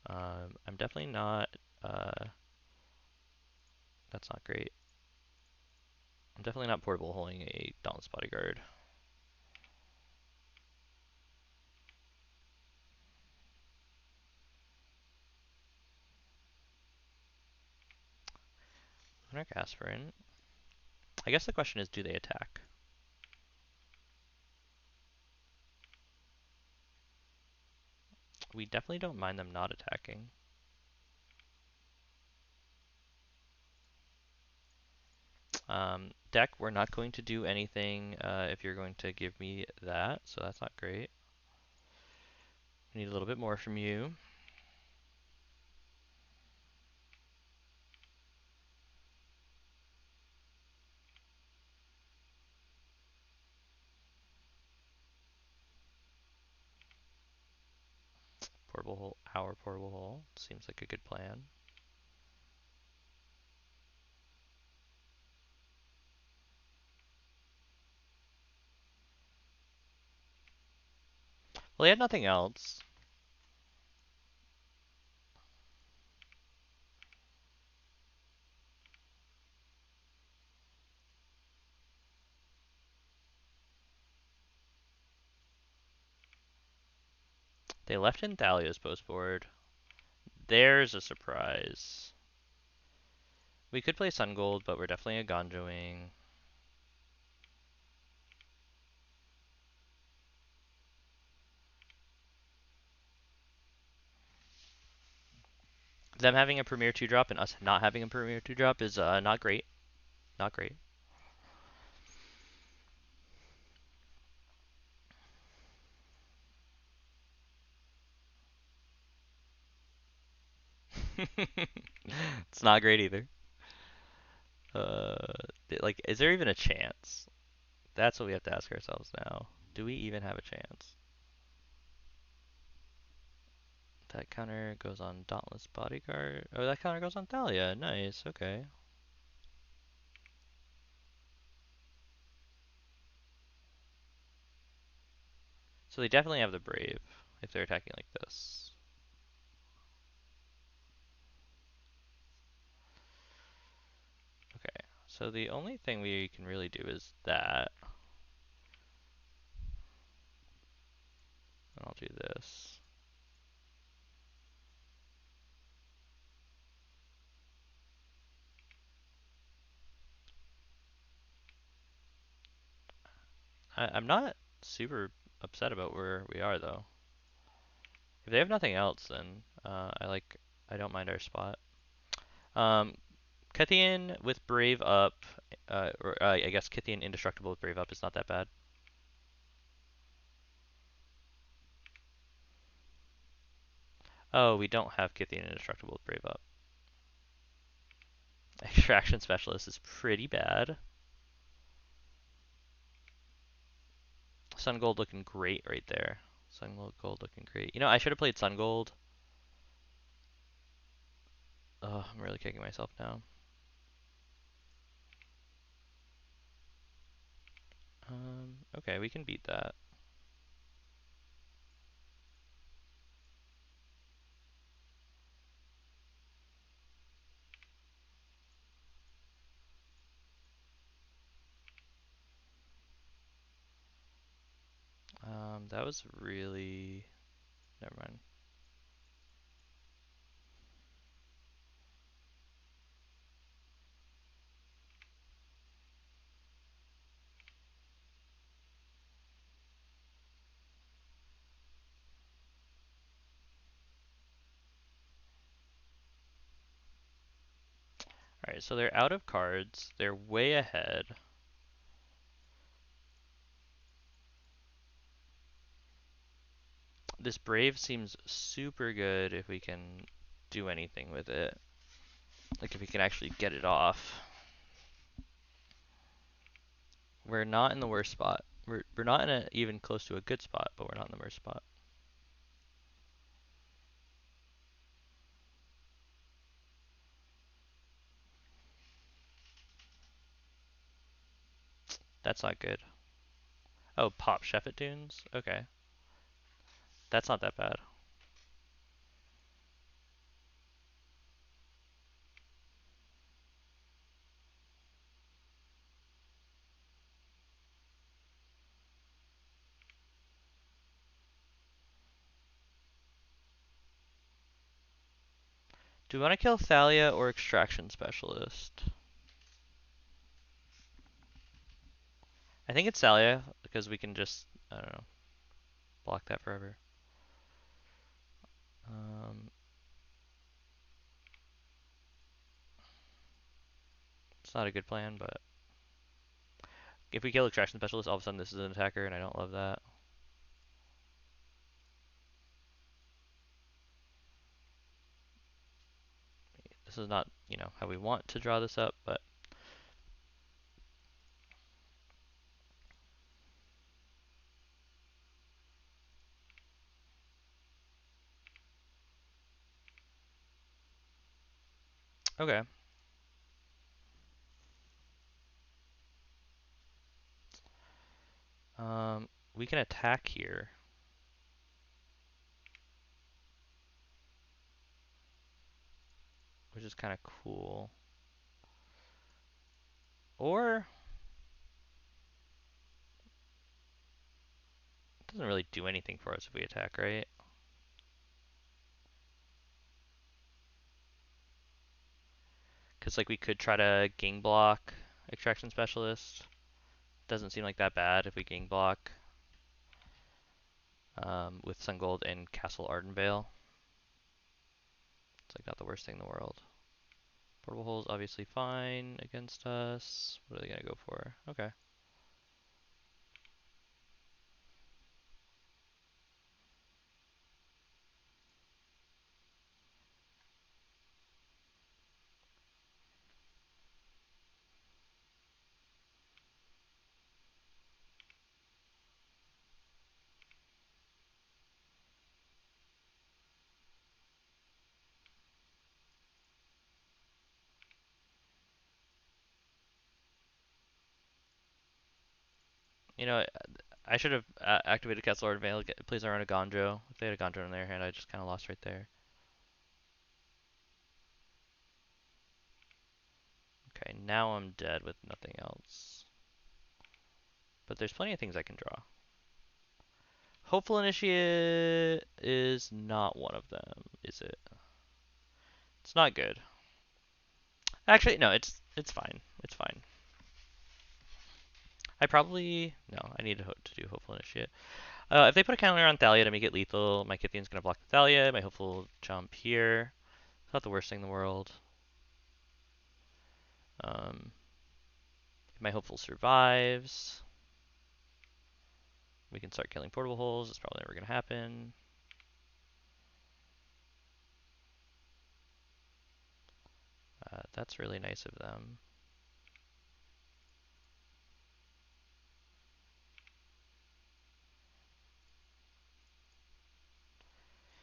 I'm definitely not, that's not great. I'm definitely not portable holding a Dauntless Bodyguard. Lunar Aspirant. I guess the question is, do they attack? We definitely don't mind them not attacking. Deck, we're not going to do anything if you're going to give me that, so that's not great. We need a little bit more from you. our portable hole. Seems like a good plan. Well, they had nothing else. They left in Thalia's post board. There's a surprise. We could play Sun Gold, but we're definitely a Gonjoing. Them having a Premier 2 drop and us not having a Premier 2 drop is not great. Not great. It's not great either. Uh, like, is there even a chance? That's what we have to ask ourselves now. Do we even have a chance? That counter goes on Dauntless Bodyguard. Oh, that counter goes on Thalia. Nice. Okay. So they definitely have the Brave if they're attacking like this. Okay. So the only thing we can really do is that. And I'll do this. I'm not super upset about where we are though. If they have nothing else, then I don't mind our spot. Um, Kythian with Brave up, or I guess Kythian Indestructible with Brave up is not that bad. Oh, we don't have Kythian Indestructible with Brave up. Extraction Specialist is pretty bad. Sun Gold looking great right there. Sun Gold looking great. You know, I should have played Sun Gold. Oh, I'm really kicking myself now. Okay, we can beat that. That was really... Never mind. Alright, so they're out of cards. They're way ahead. This Brave seems super good if we can do anything with it. Like if we can actually get it off. We're not in the worst spot. We're not in a even close to a good spot, but we're not in the worst spot. That's not good. Oh, pop Sheffet tunes? Okay. That's not that bad. Do we want to kill Thalia or Extraction Specialist? I think it's Thalia, because we can just, I don't know, block that forever. Um, it's not a good plan, but if we kill Extraction Specialist, all of a sudden this is an attacker, and I don't love that. This is not, how we want to draw this up, but Okay. We can attack here, which is kind of cool. Or it doesn't really do anything for us if we attack, right? Because like we could try to gang block Extraction Specialist. Doesn't seem like that bad if we gang block with Sungold and Castle Ardenvale. It's like not the worst thing in the world. Portable Hole's obviously fine against us. What are they gonna go for? Okay. You know, I should have activated Castle Ardenvale. Plays around a Gondro. If they had a Gondro in their hand, I just kind of lost right there. Okay, now I'm dead with nothing else. But there's plenty of things I can draw. Hopeful Initiate is not one of them, is it? It's not good. Actually, no, it's fine. It's fine. I probably no. I need to do Hopeful Initiate. If they put a counter on Thalia to make it lethal, my Kytheon's gonna block the Thalia. My Hopeful jump here. It's not the worst thing in the world. If my Hopeful survives, we can start killing portable holes. It's probably never gonna happen. That's really nice of them.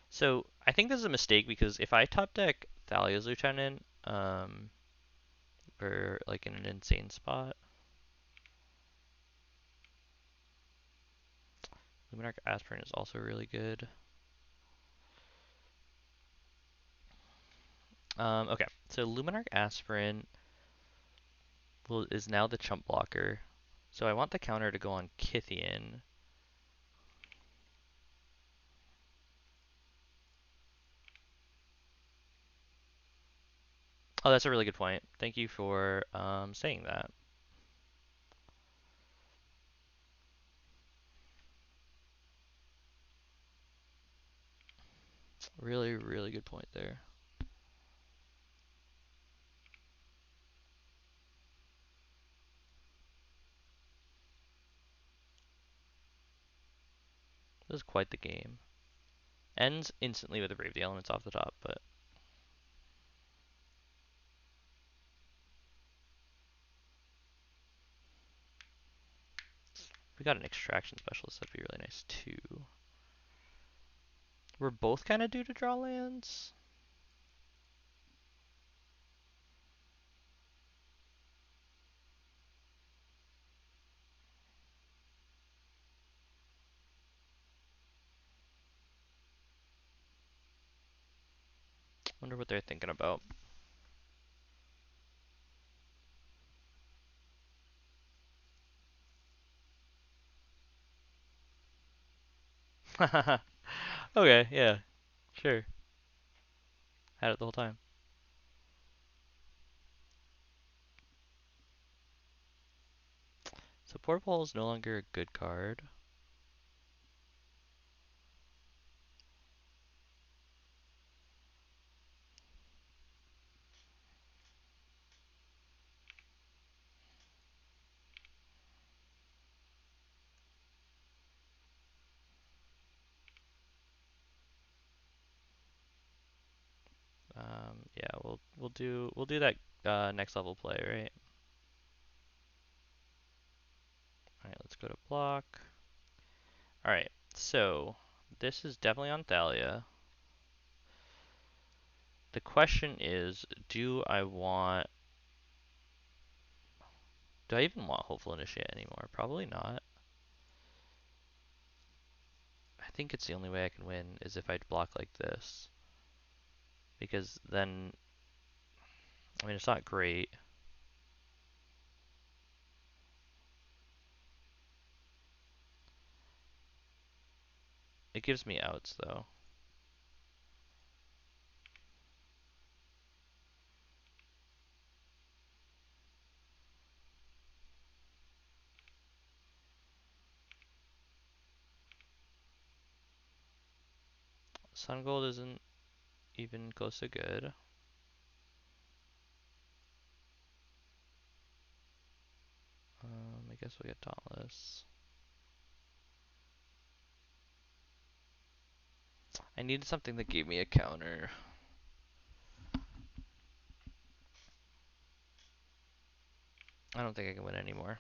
So I think this is a mistake because if I top deck Thalia's Lieutenant, we're like in an insane spot. Luminarch Aspirant is also really good. Okay, so Luminarch Aspirant is now the chump blocker. So I want the counter to go on Kytheon. Oh, that's a really good point. Thank you for saying that. Really, really good point there. This is quite the game. Ends instantly with a Brave the Elements off the top, but if we got an Extraction Specialist, that'd be really nice too. We're both kind of due to draw lands. Wonder what they're thinking about. Okay, yeah, sure. Had it the whole time. So Portable is no longer a good card. Yeah, we'll do that next level play, right? All right, let's go to block. All right, so this is definitely on Thalia. The question is, do I even want Hopeful Initiate anymore? Probably not. I think it's the only way I can win is if I block like this. Because then, I mean, it's not great. It gives me outs though. Sun Gold isn't even close to good. I guess we'll get Dauntless. I needed something that gave me a counter. I don't think I can win anymore.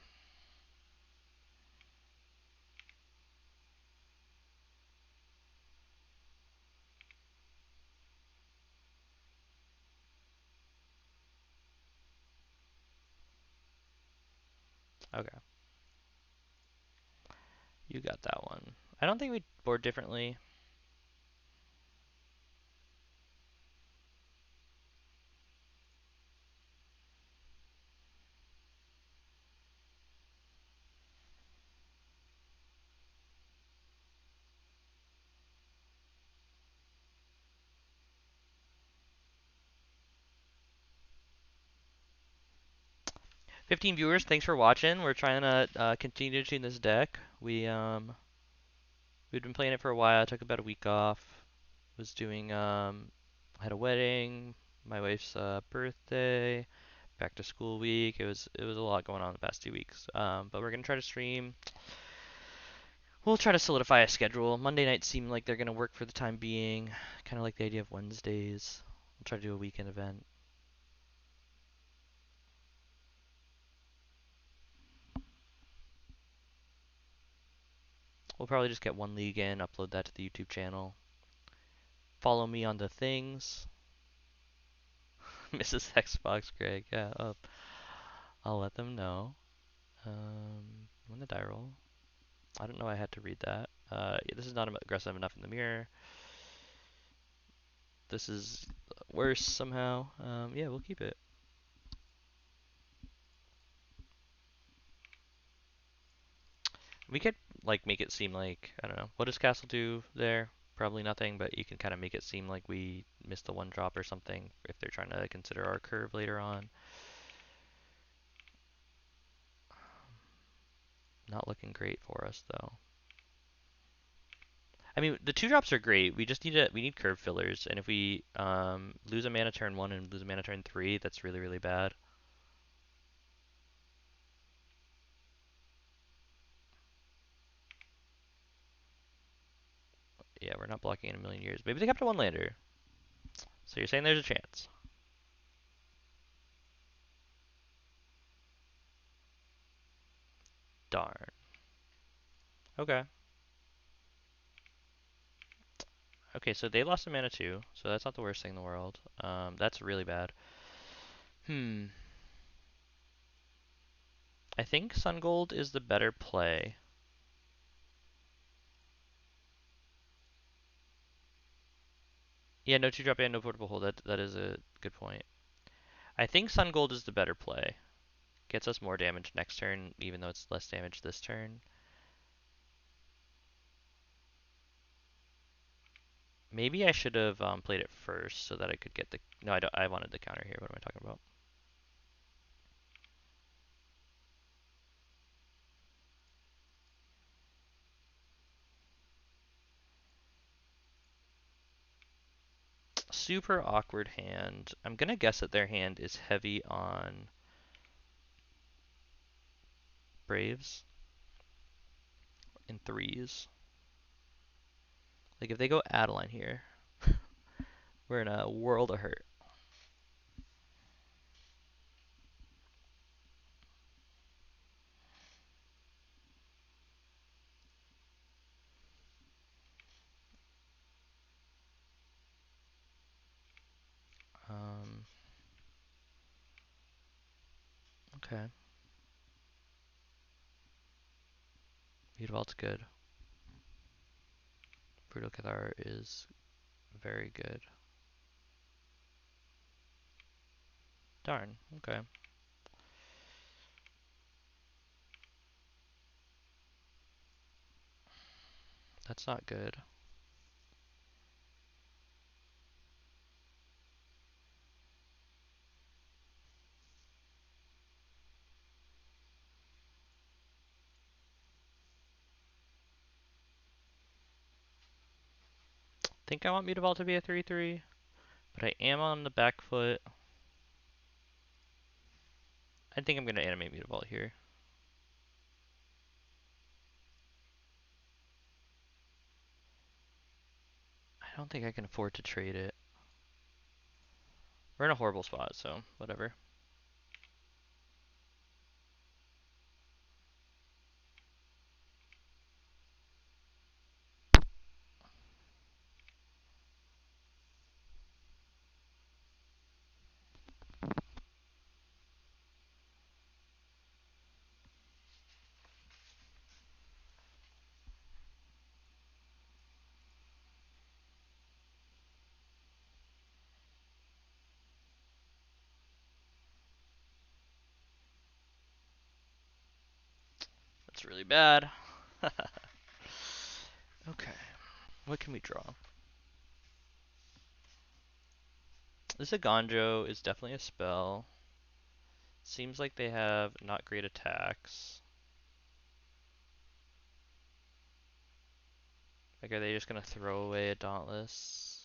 Okay, you got that one. I don't think we board differently. — 15 viewers, thanks for watching. We're trying to continue to tune this deck. We'd been playing it for a while. I took about a week off. Was doing had a wedding, my wife's birthday, back to school week. It was a lot going on the past 2 weeks. But we're gonna try to stream. We'll try to solidify a schedule. Monday nights seem like they're gonna work for the time being. Kind of like the idea of Wednesdays. We'll try to do a weekend event. We'll probably just get one league in, upload that to the YouTube channel. Follow me on the things. Mrs. Xbox Greg, yeah, I'll let them know. When the die roll. I don't know I had to read that. Yeah, this is not aggressive enough in the mirror. This is worse somehow. Yeah, we'll keep it. We could like make it seem like, I don't know, what does Castle do there? Probably nothing, but you can kind of make it seem like we missed the one drop or something if they're trying to consider our curve later on. Not looking great for us though. I mean, the two drops are great. We need curve fillers, and if we lose a mana turn 1 and lose a mana turn 3, that's really really bad. Yeah, we're not blocking in a million years. Maybe they kept a one lander. So you're saying there's a chance? Darn. Okay. Okay, so they lost a mana too, so that's not the worst thing in the world. That's really bad. Hmm. I think Sun Gold is the better play. Yeah, no two drop and no portable hold. That is a good point. I think Sun Gold is the better play. Gets us more damage next turn, even though it's less damage this turn. Maybe I should have played it first so that I could get the. No, I don't. I wanted the counter here. What am I talking about? Super awkward hand. I'm gonna guess that their hand is heavy on Braves in threes. Like if they go Adeline here, we're in a world of hurt. Okay. Mutavault's good. Brutal Cathar is very good. Darn. Okay. That's not good. Think I want Mutavault to be a 3/3, but I am on the back foot. I think I'm gonna animate Mutavault here. I don't think I can afford to trade it. We're in a horrible spot, so whatever. That's really bad. Okay. What can we draw? This Aganjo is definitely a spell. Seems like they have not great attacks. Like, are they just gonna throw away a Dauntless?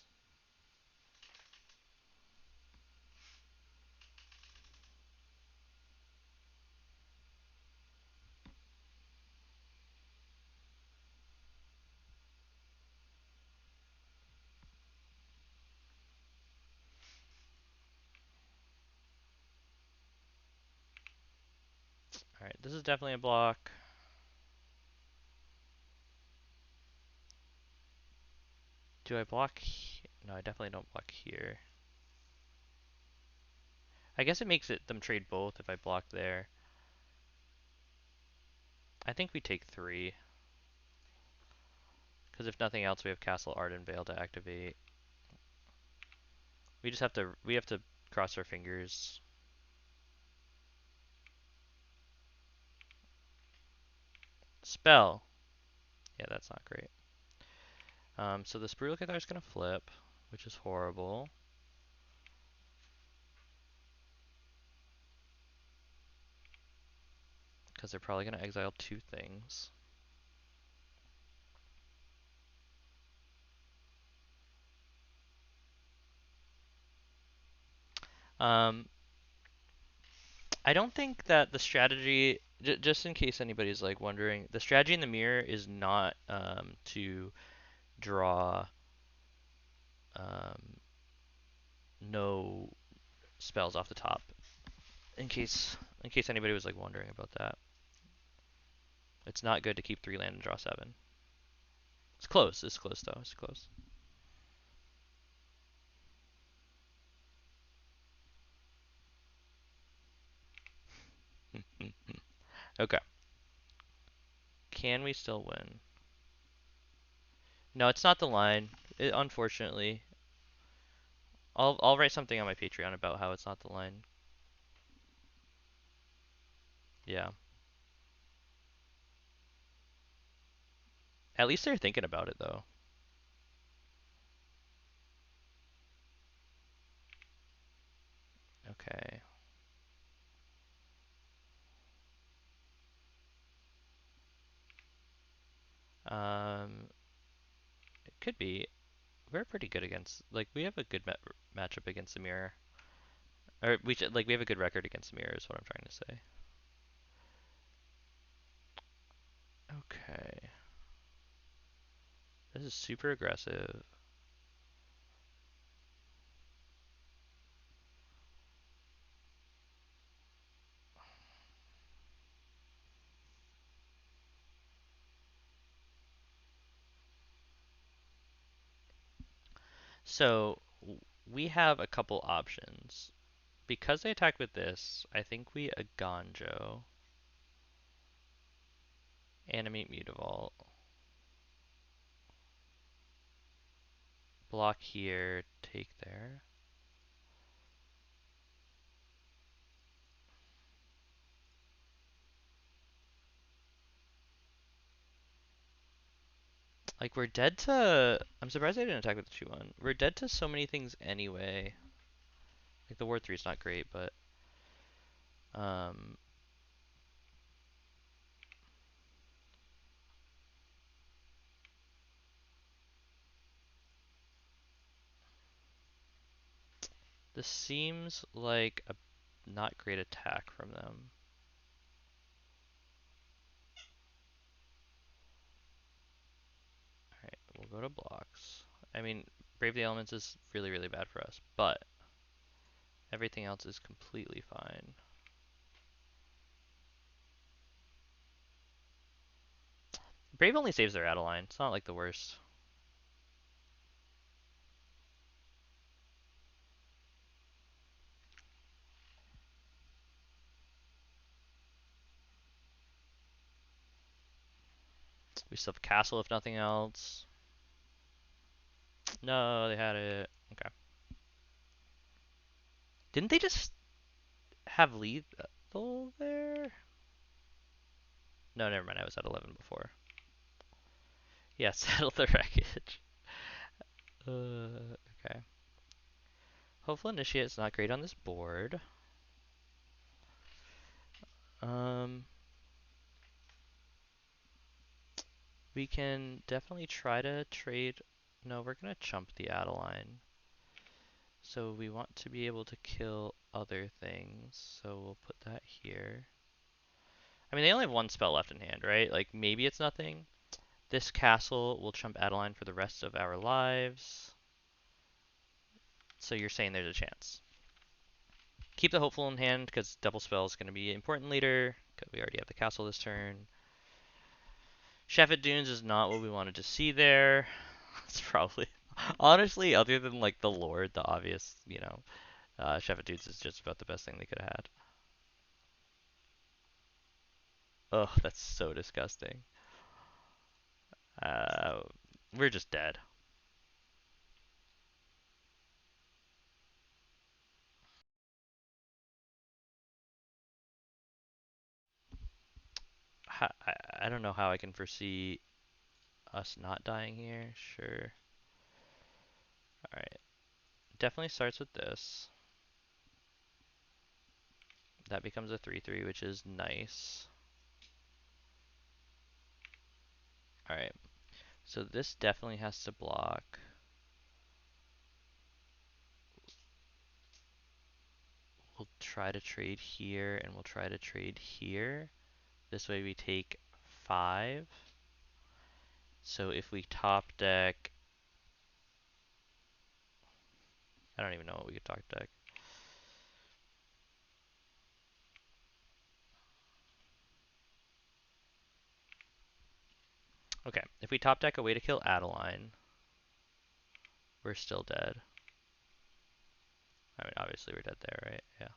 Alright, this is definitely a block. Do I block No, I definitely don't block here. I guess it makes it them trade both if I block there. I think we take 3. Because if nothing else, we have Castle Ardenvale to activate. We have to cross our fingers. Spell. Yeah, that's not great. So the Sprue Cathar is gonna flip, which is horrible. Because they're probably gonna exile 2 things. Um, I don't think that the strategy, just in case anybody's like wondering, the strategy in the mirror is not to draw um, no spells off the top. In case anybody was like wondering about that, it's not good to keep 3 land and draw 7. It's close. It's close though. It's close. Okay. Can we still win? No, it's not the line. Unfortunately, I'll write something on my Patreon about how it's not the line. Yeah. At least they're thinking about it though. Okay. Um, it could be. We're pretty good against. Like we have a good matchup against the mirror. Or we should like we have a good record against the mirror is what I'm trying to say. Okay. This is super aggressive. So we have a couple options. Because they attack with this, I think we Aganjo, animate Mutavault, block here, take there. Like we're dead to. I'm surprised they didn't attack with the 2-1. We're dead to so many things anyway. Like the Ward 3 is not great, but um, this seems like a not great attack from them. Alright, we'll go to blocks. I mean, Brave the Elements is really, really bad for us, but everything else is completely fine. Brave only saves their Adeline. It's not like the worst. We still have Castle if nothing else. No, they had it. Okay. Didn't they just have lethal there? No, never mind. I was at 11 before. Yeah, settle the wreckage. Okay. Hopeful Initiate's not great on this board. Um, we can definitely try to trade. No, we're gonna chump the Adeline. So we want to be able to kill other things. So we'll put that here. I mean, they only have one spell left in hand, right? Like, maybe it's nothing. This castle will chump Adeline for the rest of our lives. So you're saying there's a chance. Keep the hopeful in hand because double spell is going to be important later. We already have the castle this turn. Shephet Dunes is not what we wanted to see there. It's probably, honestly, other than like the Lord, the obvious, Shephet Dunes is just about the best thing they could have had. Ugh, that's so disgusting. Uh, we're just dead. I don't know how I can foresee us not dying here. Sure. Alright. Definitely starts with this. That becomes a 3-3, which is nice. Alright. So this definitely has to block. We'll try to trade here, and we'll try to trade here. This way we take 5. So if we top deck... I don't even know what we could top deck. Okay, if we top deck a way to kill Adeline, we're still dead. I mean, obviously we're dead there, right? Yeah.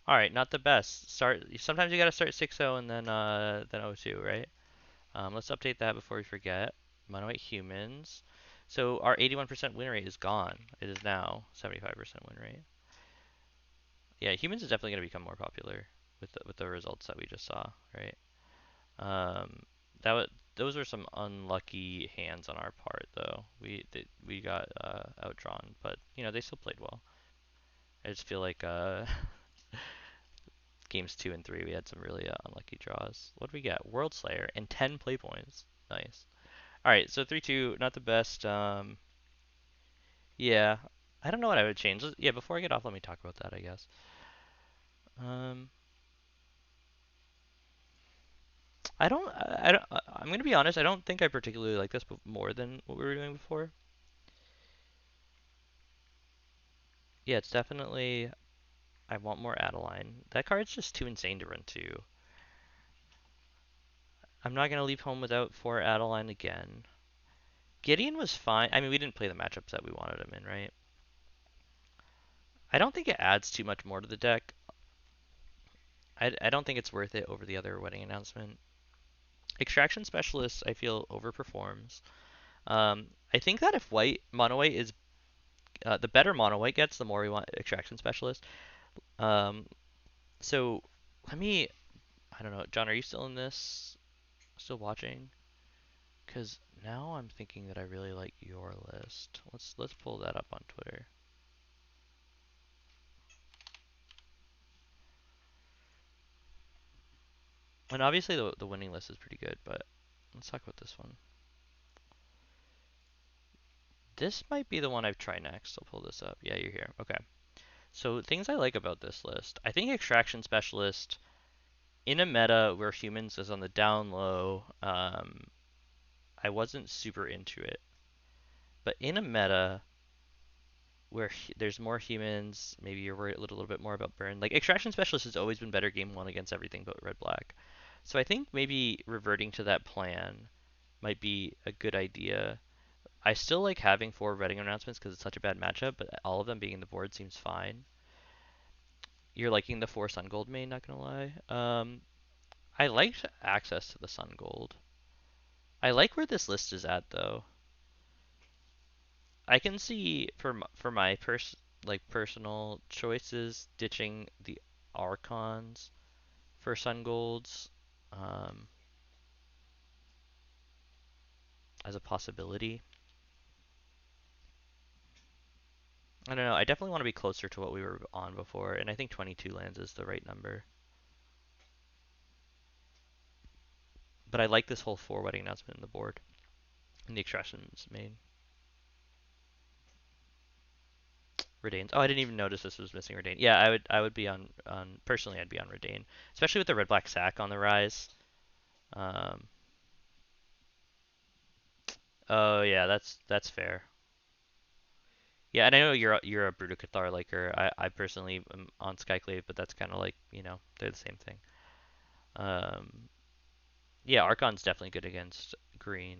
Alright, not the best. Sometimes you gotta start 6-0 and then 0-2, right? Let's update that before we forget. Mono White Humans. So our 81% win rate is gone. It is now 75% win rate. Yeah, humans is definitely going to become more popular with the results that we just saw, right? Um, those were some unlucky hands on our part, though. We got outdrawn, but they still played well. I just feel like games 2 and 3 we had some really unlucky draws. What do we get? World Slayer and 10 play points. Nice. All right, so 3-2, not the best. Yeah, I don't know what I would change. Yeah, before I get off, let me talk about that, I guess. Um, I'm gonna be honest. I don't think I particularly like this more than what we were doing before. Yeah, it's definitely. I want more Adeline. That card's just too insane to run two. I'm not gonna leave home without 4 Adeline again. Gideon was fine. I mean, we didn't play the matchups that we wanted him in, right? I don't think it adds too much more to the deck. I don't think it's worth it over the other wedding announcement. Extraction Specialist, I feel, overperforms. I think that if mono white is the better mono white gets, the more we want Extraction Specialist. Um, so let me, I don't know, John, are you still in this? Still watching? Because now I'm thinking that I really like your list. Let's pull that up on Twitter. And obviously the winning list is pretty good, but let's talk about this one. This might be the one I've tried next. I'll pull this up. Yeah, you're here. Okay. So things I like about this list. I think Extraction Specialist in a meta where humans is on the down low, I wasn't super into it. But in a meta where there's more humans, maybe you're worried a little bit more about burn. Like Extraction Specialist has always been better game one against everything but red black. So I think maybe reverting to that plan might be a good idea. I still like having four wedding announcements because it's such a bad matchup, but all of them being in the board seems fine. You're liking the four Sun Gold main, not gonna lie. I liked access to the Sun Gold. I like where this list is at though. I can see for my personal choices ditching the Archons for Sun Golds um, as a possibility. I don't know. I definitely want to be closer to what we were on before, and I think 22 lands is the right number. But I like this whole four wedding announcement in the board and the extractions made. Redains. Oh, I didn't even notice this was missing Redain. Yeah, I would be on personally I'd be on Redain, especially with the red black sack on the rise. Um, oh yeah, that's fair. Yeah, and I know you're a Bruto Cathar liker. I personally am on Skyclave, but that's kind of like they're the same thing. Um, yeah, Archon's definitely good against green.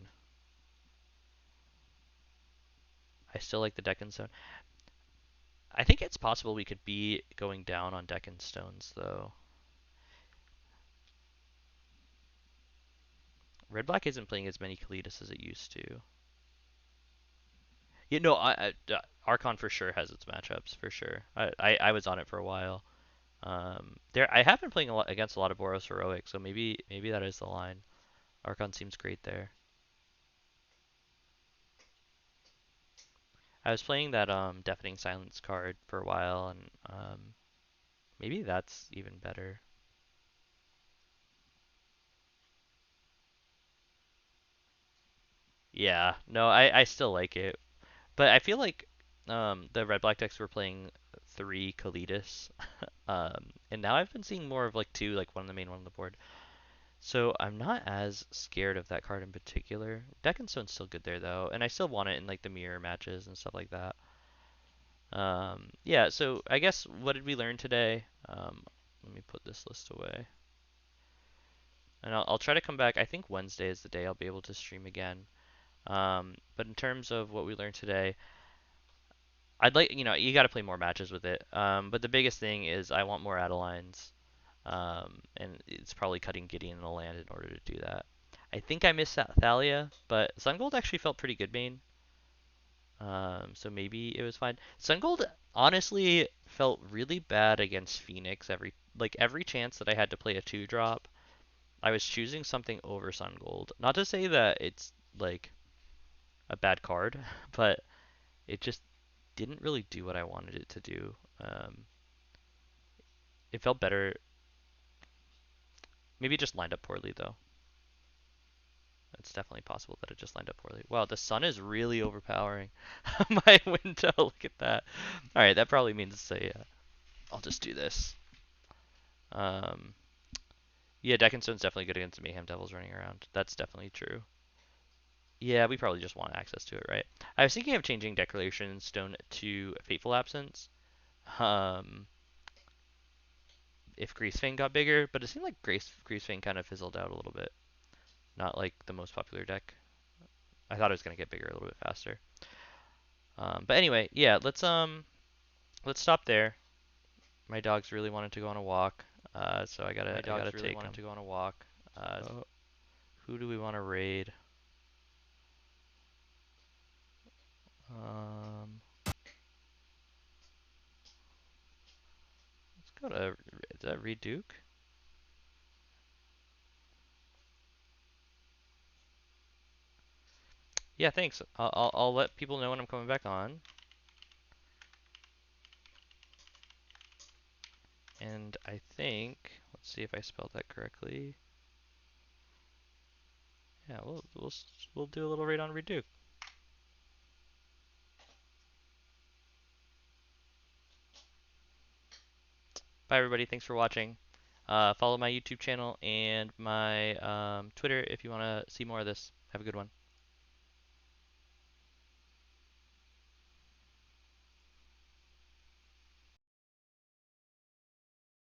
I still like the Deccan Stone. I think it's possible we could be going down on Deccan Stones though. Red Black isn't playing as many Kalidas as it used to. You know, Archon for sure has its matchups for sure. I was on it for a while. There I have been playing a lot against a lot of Boros heroic, so maybe that is the line. Archon seems great there. I was playing that Deafening Silence card for a while, and maybe that's even better. Yeah, no, I still like it, but I feel like the red black decks were playing three Kalidas, and now I've been seeing more of like two, like one on the main, one on the board. So I'm not as scared of that card in particular. Deccanstone's still good there though, and I still want it in like the mirror matches and stuff like that. Yeah, so I guess what did we learn today? Let me put this list away. And I'll try to come back. I think Wednesday is the day I'll be able to stream again. But in terms of what we learned today, I'd like, you got to play more matches with it. But the biggest thing is I want more Adelines. And it's probably cutting Gideon in a land in order to do that. I think I missed Thalia, but Sungold actually felt pretty good main. So maybe it was fine. Sungold honestly felt really bad against Phoenix every chance that I had to play a 2-drop. I was choosing something over Sungold. Not to say that it's like a bad card, but it just didn't really do what I wanted it to do. It felt better. Maybe it just lined up poorly though. It's definitely possible that it just lined up poorly. Wow, the sun is really overpowering my window. Look at that. All right, that probably means I'll just do this. Um, yeah, Deccanstone's definitely good against the Mayhem Devils running around. That's definitely true. Yeah, we probably just want access to it, right? I was thinking of changing Declaration Stone to Fateful Absence. Um, if Greasefang got bigger, but it seemed like Greasefang kind of fizzled out a little bit. Not like the most popular deck. I thought it was gonna get bigger a little bit faster. But anyway, yeah, let's. let's stop there. My dogs really wanted to go on a walk, so I gotta take them. Uh, who do we want to raid? Um, let's go to, is that Reduke? Yeah, thanks. I'll let people know when I'm coming back on. And I think, let's see if I spelled that correctly. Yeah, we'll do a little raid on Reduke. Bye everybody. Thanks for watching. Follow my YouTube channel and my Twitter if you want to see more of this. Have a good one.